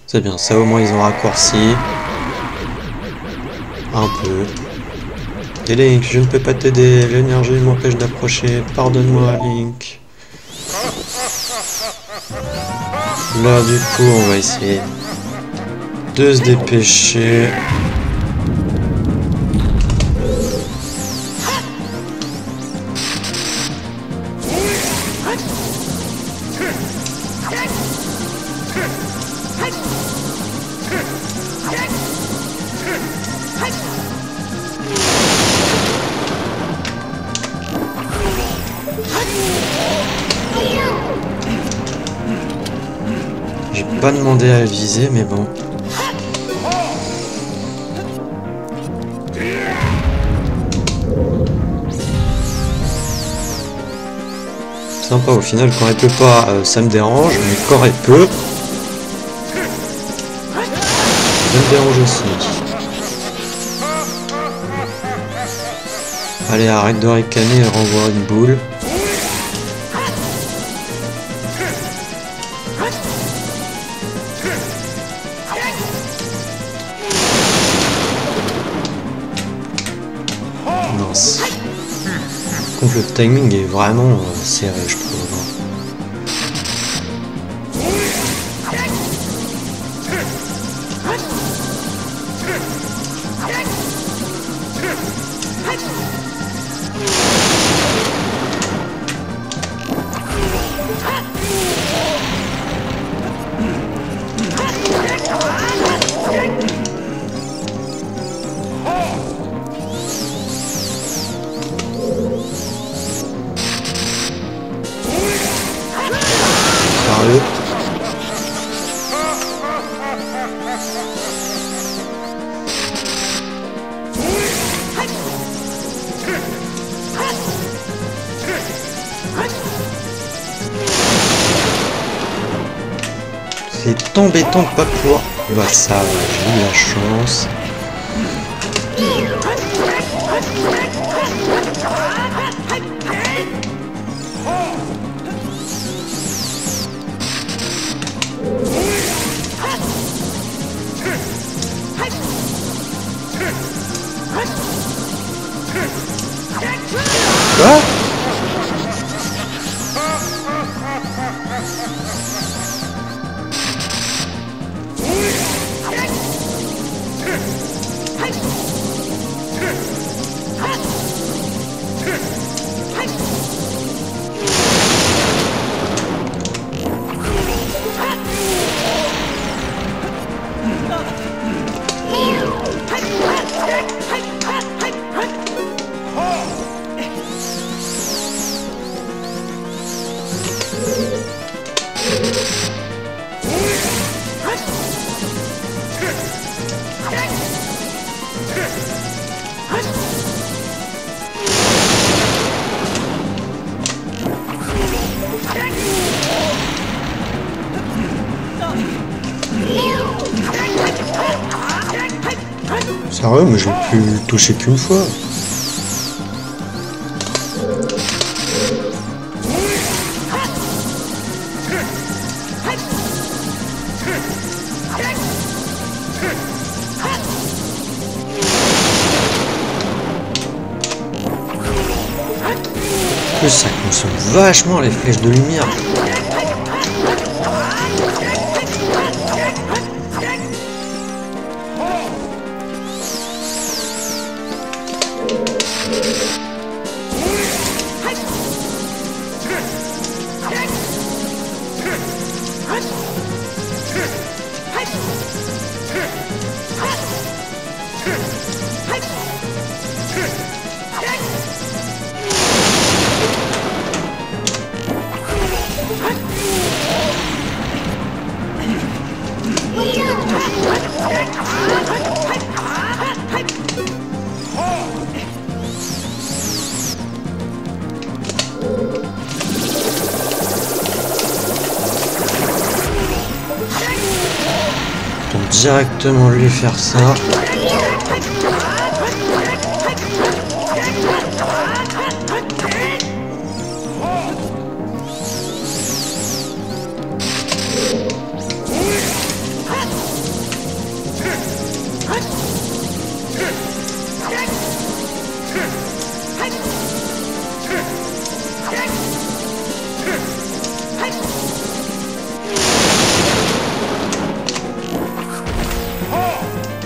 [SPEAKER 1] C'est bien, ça au moins ils ont raccourci. Un peu. Et Link, je ne peux pas t'aider, l'énergie m'empêche d'approcher, pardonne-moi Link. Là du coup on va essayer de se dépêcher. J'ai pas demandé à viser, mais bon. Sympa au final, quand elle peut pas, ça me dérange, mais quand elle peut, ça me dérange aussi. Allez, arrête de ricaner et renvoie une boule. Mince. Contre le timing est vraiment serré, je trouve. Sérieux ? C'est embêtant de pas pouvoir. Bah ça, j'ai eu la chance. Quoi ? Sérieux, mais je l'ai pu le toucher qu'une fois. En plus, ça consomme vachement les flèches de lumière. Donc directement lui faire ça.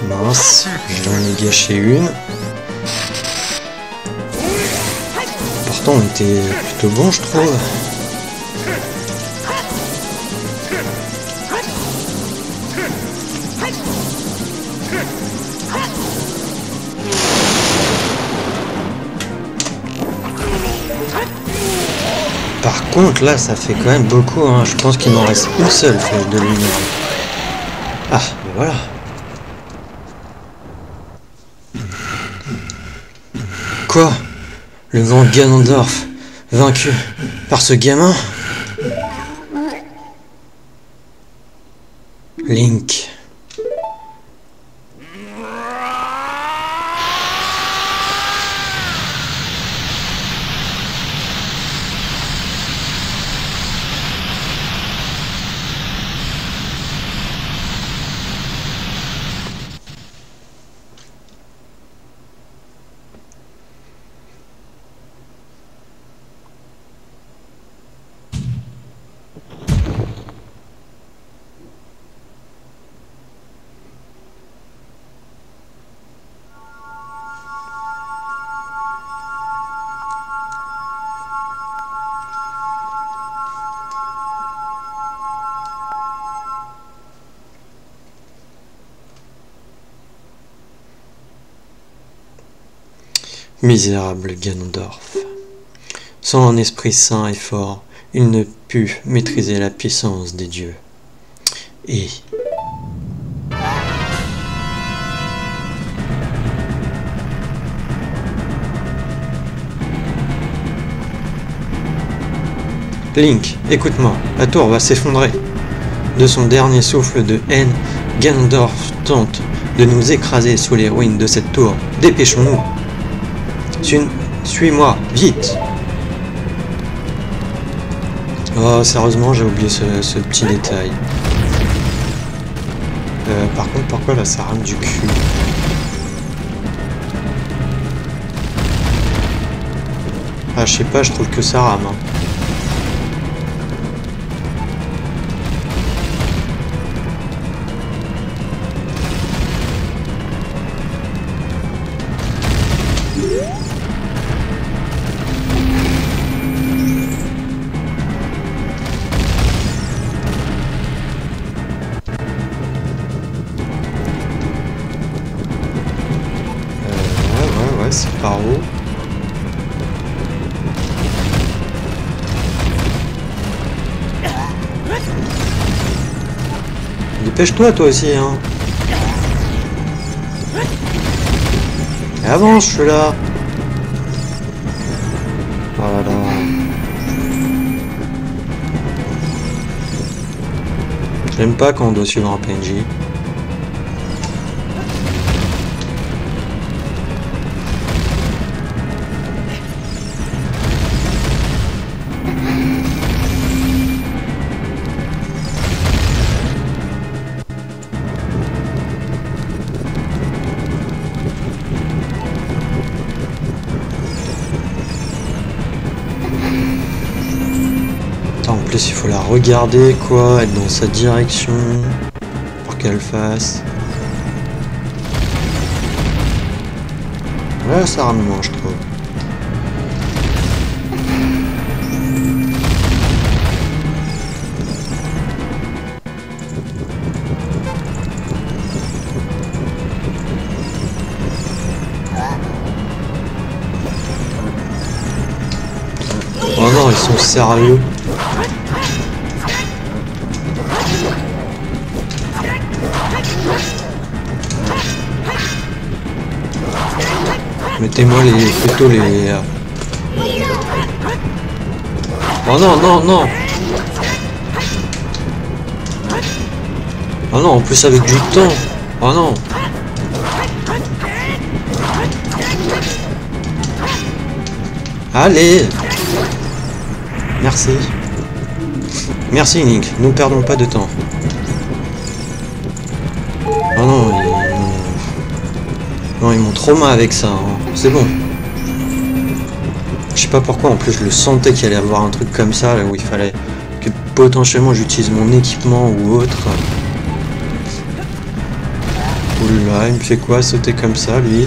[SPEAKER 1] Mince, j'en ai gâché une. Pourtant on était plutôt bon, je trouve. Par contre là ça fait quand même beaucoup, hein. Je pense qu'il m'en reste une seule de lumière. Ah, ben voilà. Quoi? Le grand Ganondorf, vaincu par ce gamin? Link. Misérable Ganondorf. Sans un esprit saint et fort, il ne put maîtriser la puissance des dieux. Et... Link, écoute-moi, la tour va s'effondrer. De son dernier souffle de haine, Ganondorf tente de nous écraser sous les ruines de cette tour. Dépêchons-nous. Suis-moi, vite. Oh, sérieusement, j'ai oublié ce petit détail. Par contre, pourquoi là, ça rame du cul? Ah, je sais pas, je trouve que ça rame. Hein. C'est par où? Dépêche-toi toi aussi, hein. Et avance, je suis là. Voilà. J'aime pas quand on doit suivre un PNJ. En plus il faut la regarder quoi, être dans sa direction pour qu'elle fasse. Ouais, ça rame moins je trouve. Oh non, ils sont sérieux. Mettez-moi plutôt les... Oh non, non, non. Oh non, en plus avec du temps. Oh non. Allez. Merci. Merci Link, nous perdons pas de temps. Oh non, ils m'ont trauma avec ça, hein. C'est bon. Je sais pas pourquoi, en plus je le sentais qu'il allait y avoir un truc comme ça, là où il fallait que potentiellement j'utilise mon équipement ou autre. Oula, il me fait quoi sauter comme ça lui?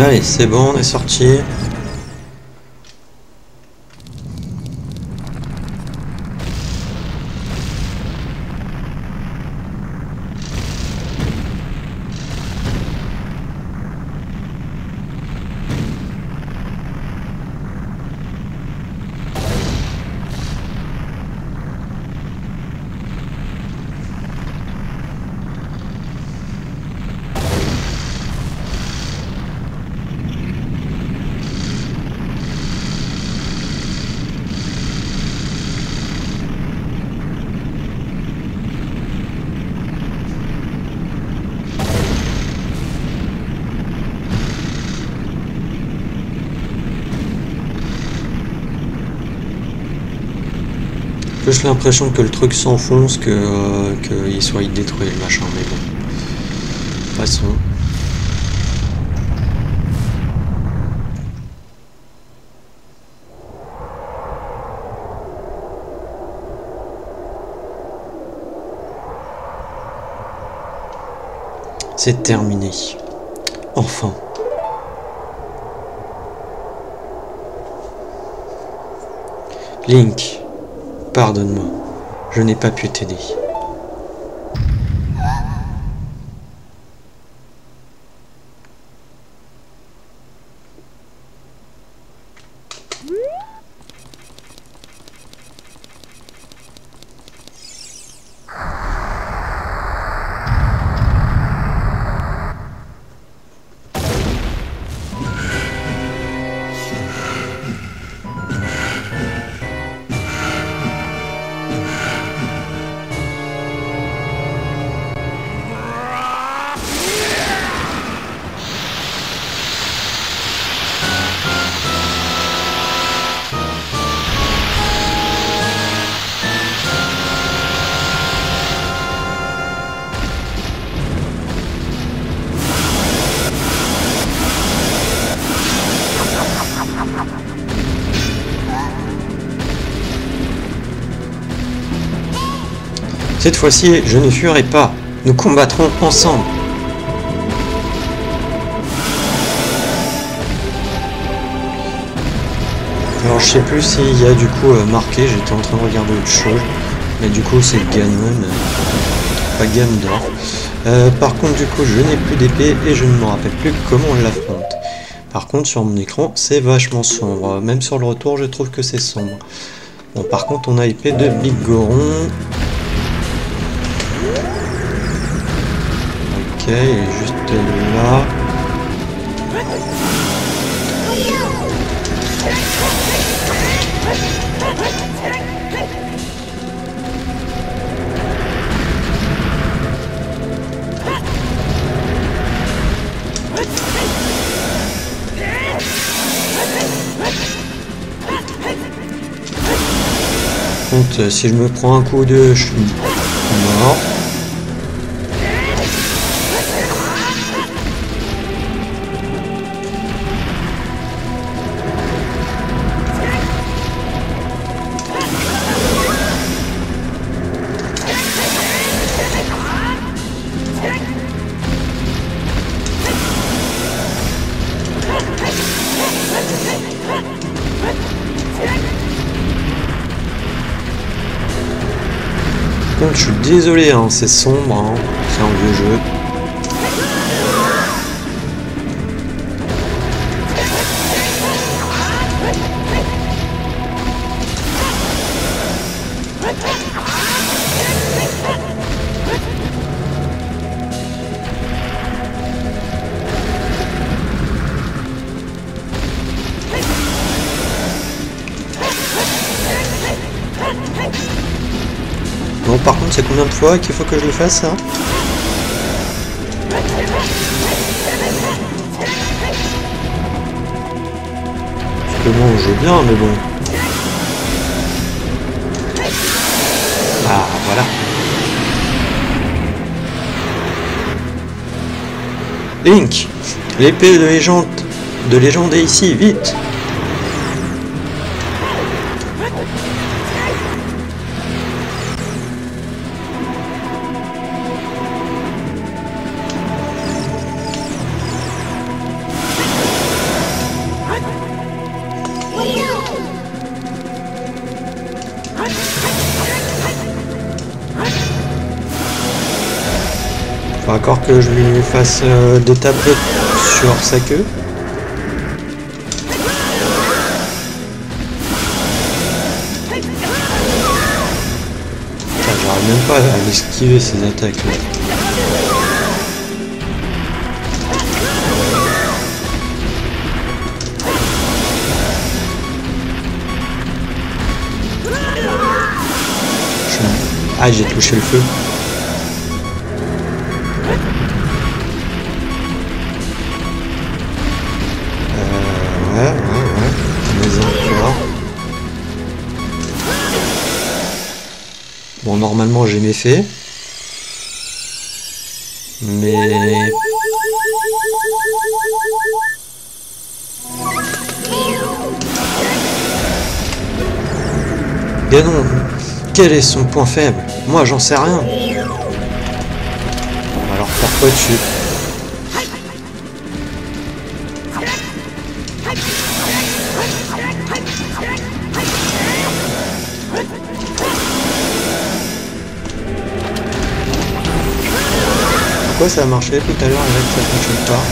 [SPEAKER 1] Allez, c'est bon, on est sorti. J'ai l'impression que le truc s'enfonce, qu'il soit détruit le machin, mais bon. Passons. C'est terminé. Enfin. Link. Pardonne-moi, je n'ai pas pu t'aider. Cette fois-ci, je ne fuirai pas. Nous combattrons ensemble. Alors je sais plus s'il y a du coup marqué, j'étais en train de regarder autre chose. Mais du coup c'est Ganon, pas Ganondorf. Par contre du coup je n'ai plus d'épée et je ne me rappelle plus comment on l'affronte. Par contre sur mon écran c'est vachement sombre. Même sur le retour je trouve que c'est sombre. Bon par contre on a épée de Big Goron. Ok, il est juste là. Par contre, si je me prends un coup de, je suis mort. contre, je suis désolé, hein, c'est sombre, hein, c'est un vieux jeu. Bon, par contre, c'est combien de fois qu'il faut que je le fasse, ça? Parce que bon, on joue bien, mais bon. Ah, voilà. Link, l'épée de légende est ici, vite. Faut encore que je lui fasse des tapes sur sa queue. J'arrive même pas à esquiver ces attaques là. Ah, j'ai touché le feu. Ouais. Mais encore. Bon, normalement, j'ai mes faits. Mais... Ganon, quel est son point faible? Moi, j'en sais rien. Alors pourquoi tu... Pourquoi ça a marché tout à l'heure et là que ça fonctionne pas?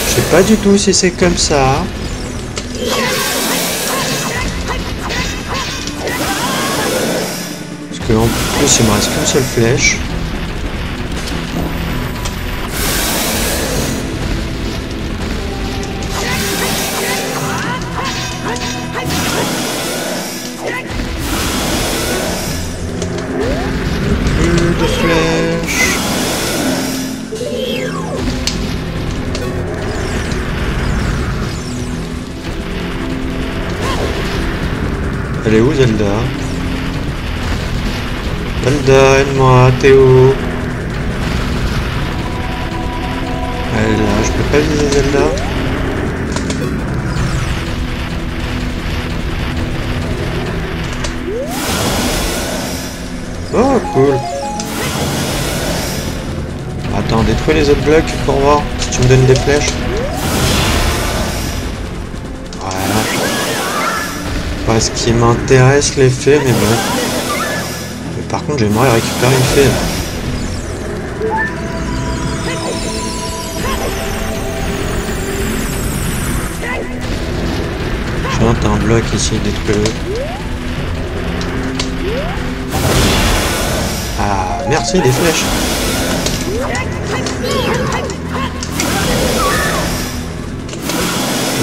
[SPEAKER 1] Je sais pas du tout si c'est comme ça. Parce que en plus il me reste qu'une seule flèche. Plus de flèches. Elle est où Zelda? Zelda, aide-moi, t'es où? Elle est là, je peux pas viser Zelda. Oh cool. Attends, détruis les autres blocs pour voir si tu me donnes des flèches. Pas ce qui m'intéresse l'effet, mais bon. Mais par contre, j'aimerais récupérer une fée. Tiens, t'as un bloc ici, détruis-le. Ah, merci, des flèches.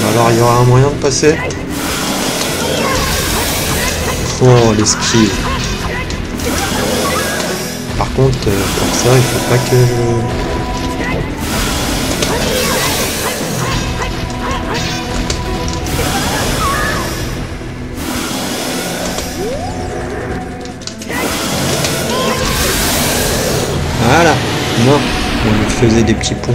[SPEAKER 1] Alors, il y aura un moyen de passer. Oh, l'esquive. Par contre, pour ça, il faut pas que je... Non, on faisait des petits ponts.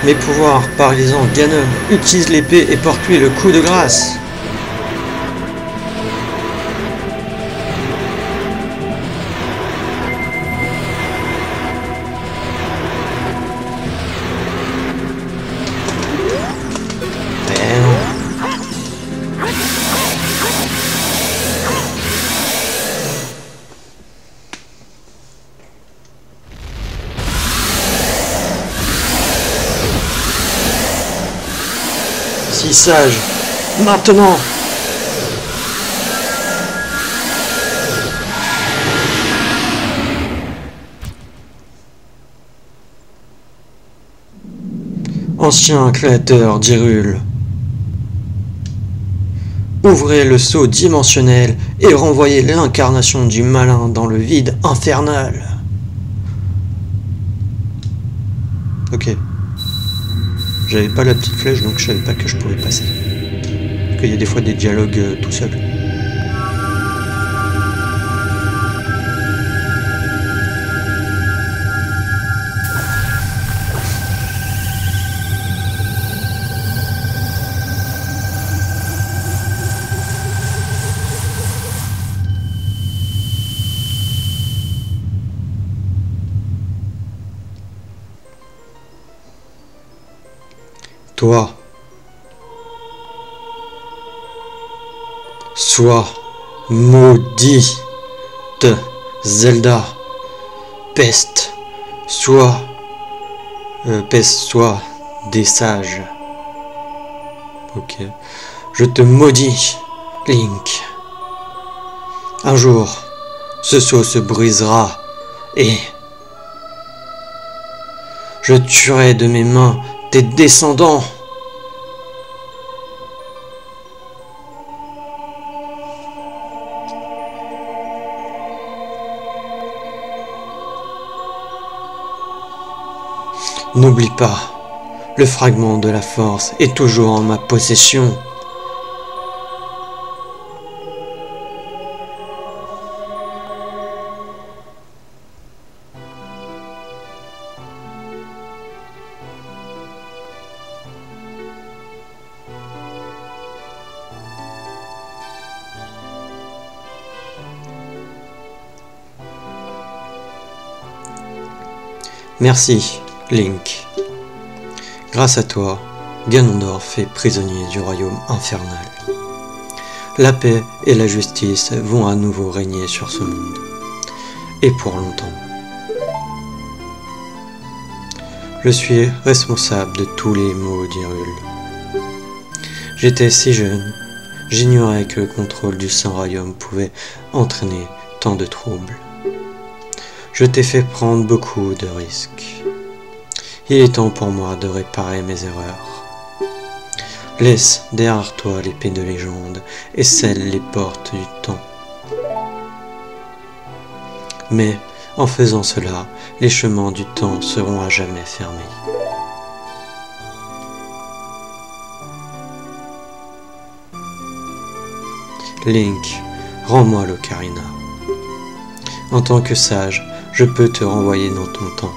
[SPEAKER 1] Mes pouvoirs, paralysant Ganon, utilise l'épée et porte-lui le coup de grâce. Si sage, maintenant. Ancien créateur d'Hyrule, ouvrez le sceau dimensionnel et renvoyez l'incarnation du malin dans le vide infernal. Ok. J'avais pas la petite flèche, donc je savais pas que je pouvais passer. Parce qu'il y a des fois des dialogues tout seul. Toi, sois maudit de Zelda, peste soit des sages. Ok, je te maudis, Link. Un jour, ce sceau se brisera et je tuerai de mes mains tes descendants. N'oublie pas, le fragment de la force est toujours en ma possession. Merci, Link. Grâce à toi, Ganondorf est prisonnier du royaume infernal. La paix et la justice vont à nouveau régner sur ce monde. Et pour longtemps. Je suis responsable de tous les maux d'Hyrule. J'étais si jeune, j'ignorais que le contrôle du Saint-Royaume pouvait entraîner tant de troubles. Je t'ai fait prendre beaucoup de risques. Il est temps pour moi de réparer mes erreurs. Laisse derrière toi l'épée de légende et scelle les portes du temps. Mais en faisant cela, les chemins du temps seront à jamais fermés. Link, rends-moi l'ocarina. En tant que sage, je peux te renvoyer dans ton temps.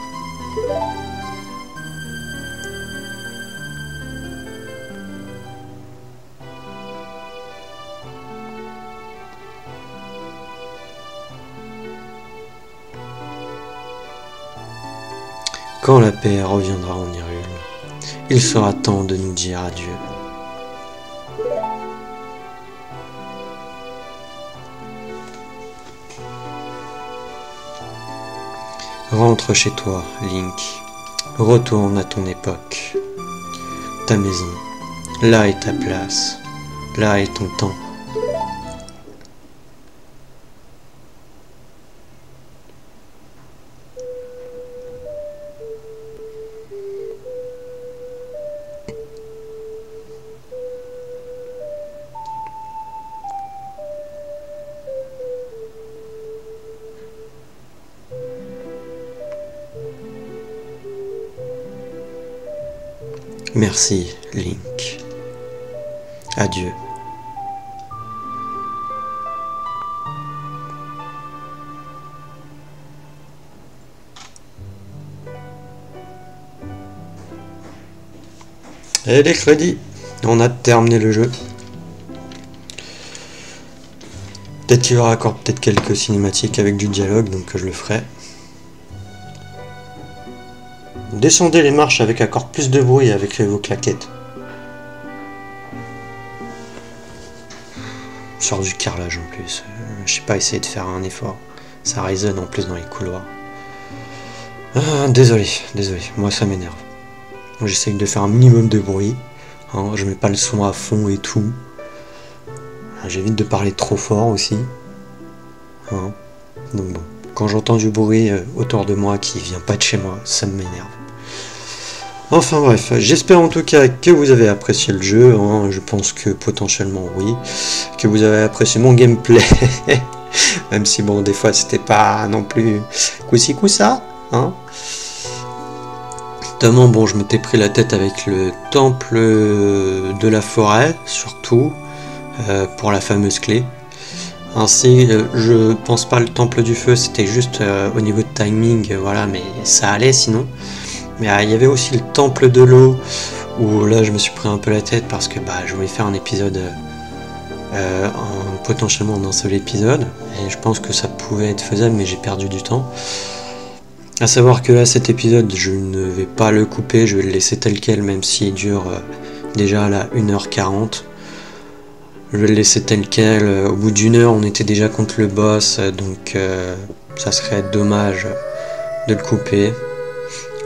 [SPEAKER 1] Quand la paix reviendra en Hyrule, il sera temps de nous dire adieu. Rentre chez toi, Link. Retourne à ton époque. Ta maison. Là est ta place. Là est ton temps. Merci, Link. Adieu. Et les crédits. On a terminé le jeu. Peut-être qu'il y aura encore peut-être quelques cinématiques avec du dialogue, donc je le ferai. Descendez les marches avec encore plus de bruit avec vos claquettes. Je sors du carrelage en plus. Je sais pas, essayer de faire un effort. Ça résonne en plus dans les couloirs. Désolé, moi ça m'énerve. J'essaye de faire un minimum de bruit. Hein, je mets pas le son à fond et tout. J'évite de parler trop fort aussi. Hein, donc bon, quand j'entends du bruit autour de moi qui vient pas de chez moi, ça m'énerve. Enfin bref, j'espère en tout cas que vous avez apprécié le jeu, hein, je pense que potentiellement oui, que vous avez apprécié mon gameplay, même si bon des fois c'était pas non plus coup-ci coup-ça, hein. Notamment bon je m'étais pris la tête avec le temple de la forêt, surtout, pour la fameuse clé. Ainsi, je pense pas le temple du feu, c'était juste au niveau de timing, voilà, mais ça allait sinon. Mais il y avait aussi le temple de l'eau, où là je me suis pris un peu la tête parce que je voulais faire un épisode potentiellement en un seul épisode, et je pense que ça pouvait être faisable, mais j'ai perdu du temps. À savoir que là cet épisode je ne vais pas le couper, je vais le laisser tel quel, même s'il dure déjà là 1h40. Je vais le laisser tel quel, au bout d'une heure on était déjà contre le boss, donc ça serait dommage de le couper.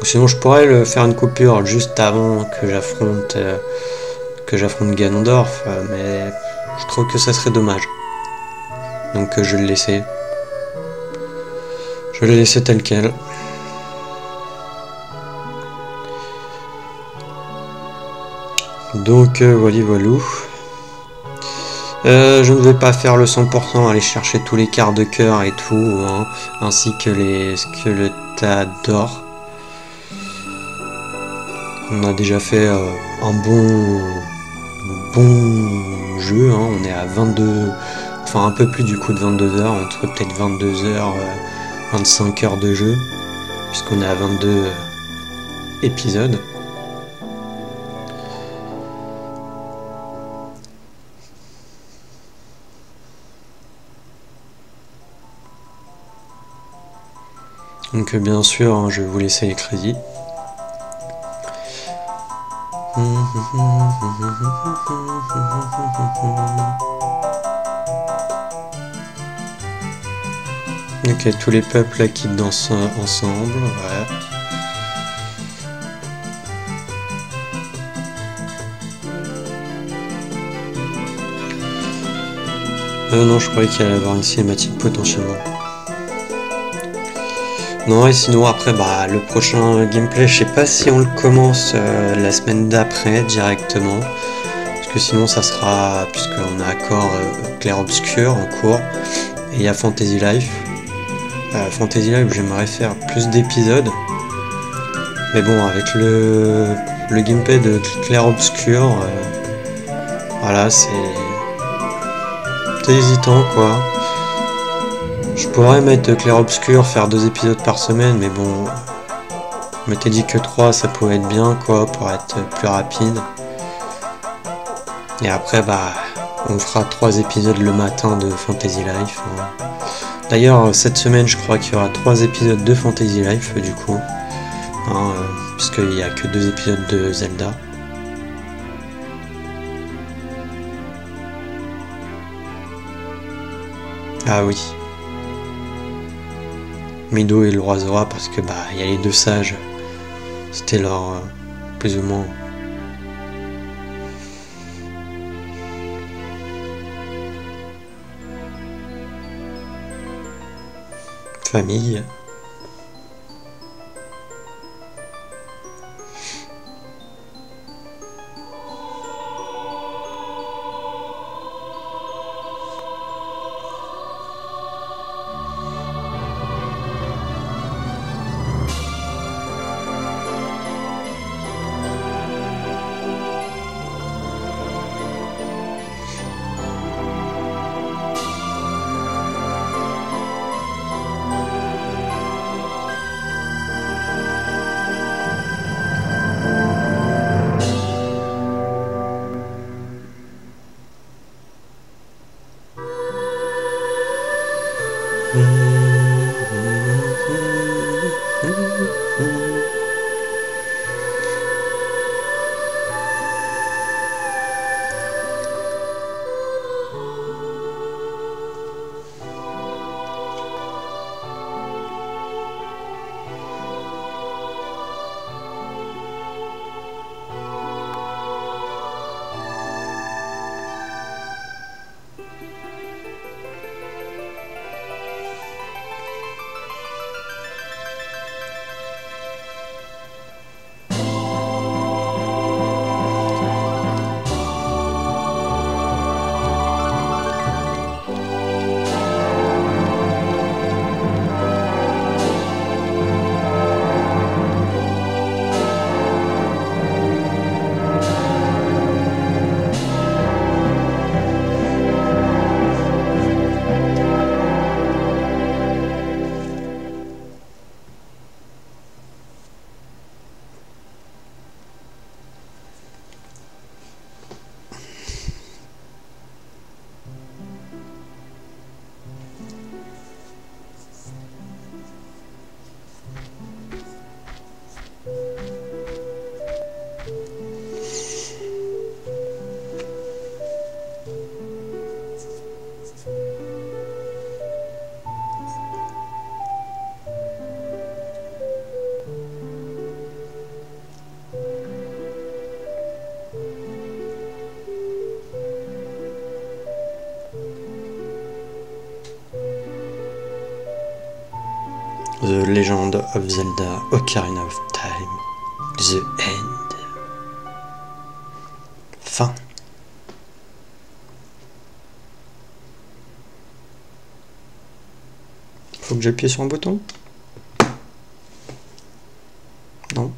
[SPEAKER 1] Sinon je pourrais le faire une coupure juste avant que j'affronte Ganondorf, mais je trouve que ça serait dommage. Donc je vais le laisser. Je vais le laisser tel quel. Donc voilà. Je ne vais pas faire le 100%, aller chercher tous les quarts de cœur et tout, hein, ainsi que les squelettes d'or. On a déjà fait un bon jeu, hein. On est à 22, enfin un peu plus du coup de 22 heures, entre peut-être 22 heures, 25 heures de jeu, puisqu'on est à 22 épisodes. Donc bien sûr, hein, je vais vous laisser les crédits. Ok, tous les peuples là qui dansent ensemble, ouais. Non, je croyais qu'il allait y avoir une cinématique potentiellement. Non, et sinon après le prochain gameplay, je sais pas si on le commence la semaine d'après directement, parce que sinon ça sera, puisqu'on a encore Clair Obscur en cours, et il y a Fantasy Life. Fantasy Life, j'aimerais faire plus d'épisodes, mais bon, avec le gameplay de Clair Obscur, voilà, c'est hésitant quoi. Je pourrais mettre Clair Obscur, faire 2 épisodes par semaine, mais bon, je m'étais dit que 3 ça pouvait être bien quoi, pour être plus rapide. Et après on fera 3 épisodes le matin de Fantasy Life. Hein. D'ailleurs cette semaine je crois qu'il y aura 3 épisodes de Fantasy Life du coup, hein, puisqu'il n'y a que 2 épisodes de Zelda. Ah oui. Mido et le roi Zora, parce que il y a les 2 sages, c'était leur plus ou moins famille. The Legend of Zelda Ocarina of Time, The End. Fin. Faut que j'appuie sur un bouton? Non.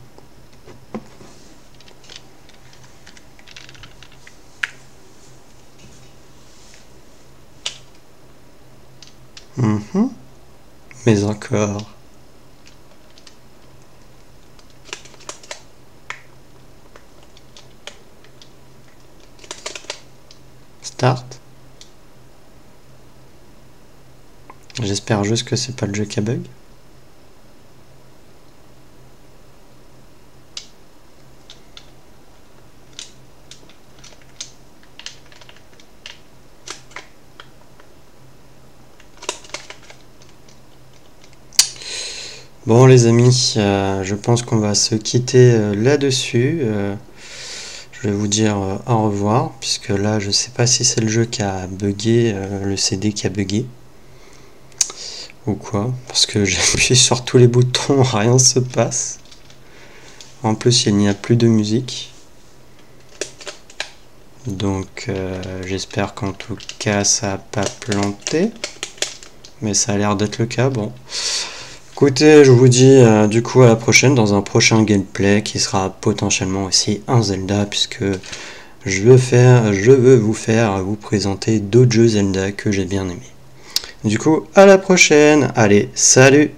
[SPEAKER 1] Mais encore. Start. J'espère juste que c'est pas le jeu qui a bug. Bon les amis, je pense qu'on va se quitter là-dessus. Je vais vous dire au revoir, puisque là je sais pas si c'est le jeu qui a bugué, le CD qui a bugué. Ou quoi, parce que j'ai appuyé sur tous les boutons, rien se passe. En plus il n'y a plus de musique. Donc j'espère qu'en tout cas ça n'a pas planté. Mais ça a l'air d'être le cas, bon. Écoutez, je vous dis du coup à la prochaine dans un prochain gameplay qui sera potentiellement aussi un Zelda, puisque je veux vous présenter d'autres jeux Zelda que j'ai bien aimés. Du coup, à la prochaine. Allez, salut!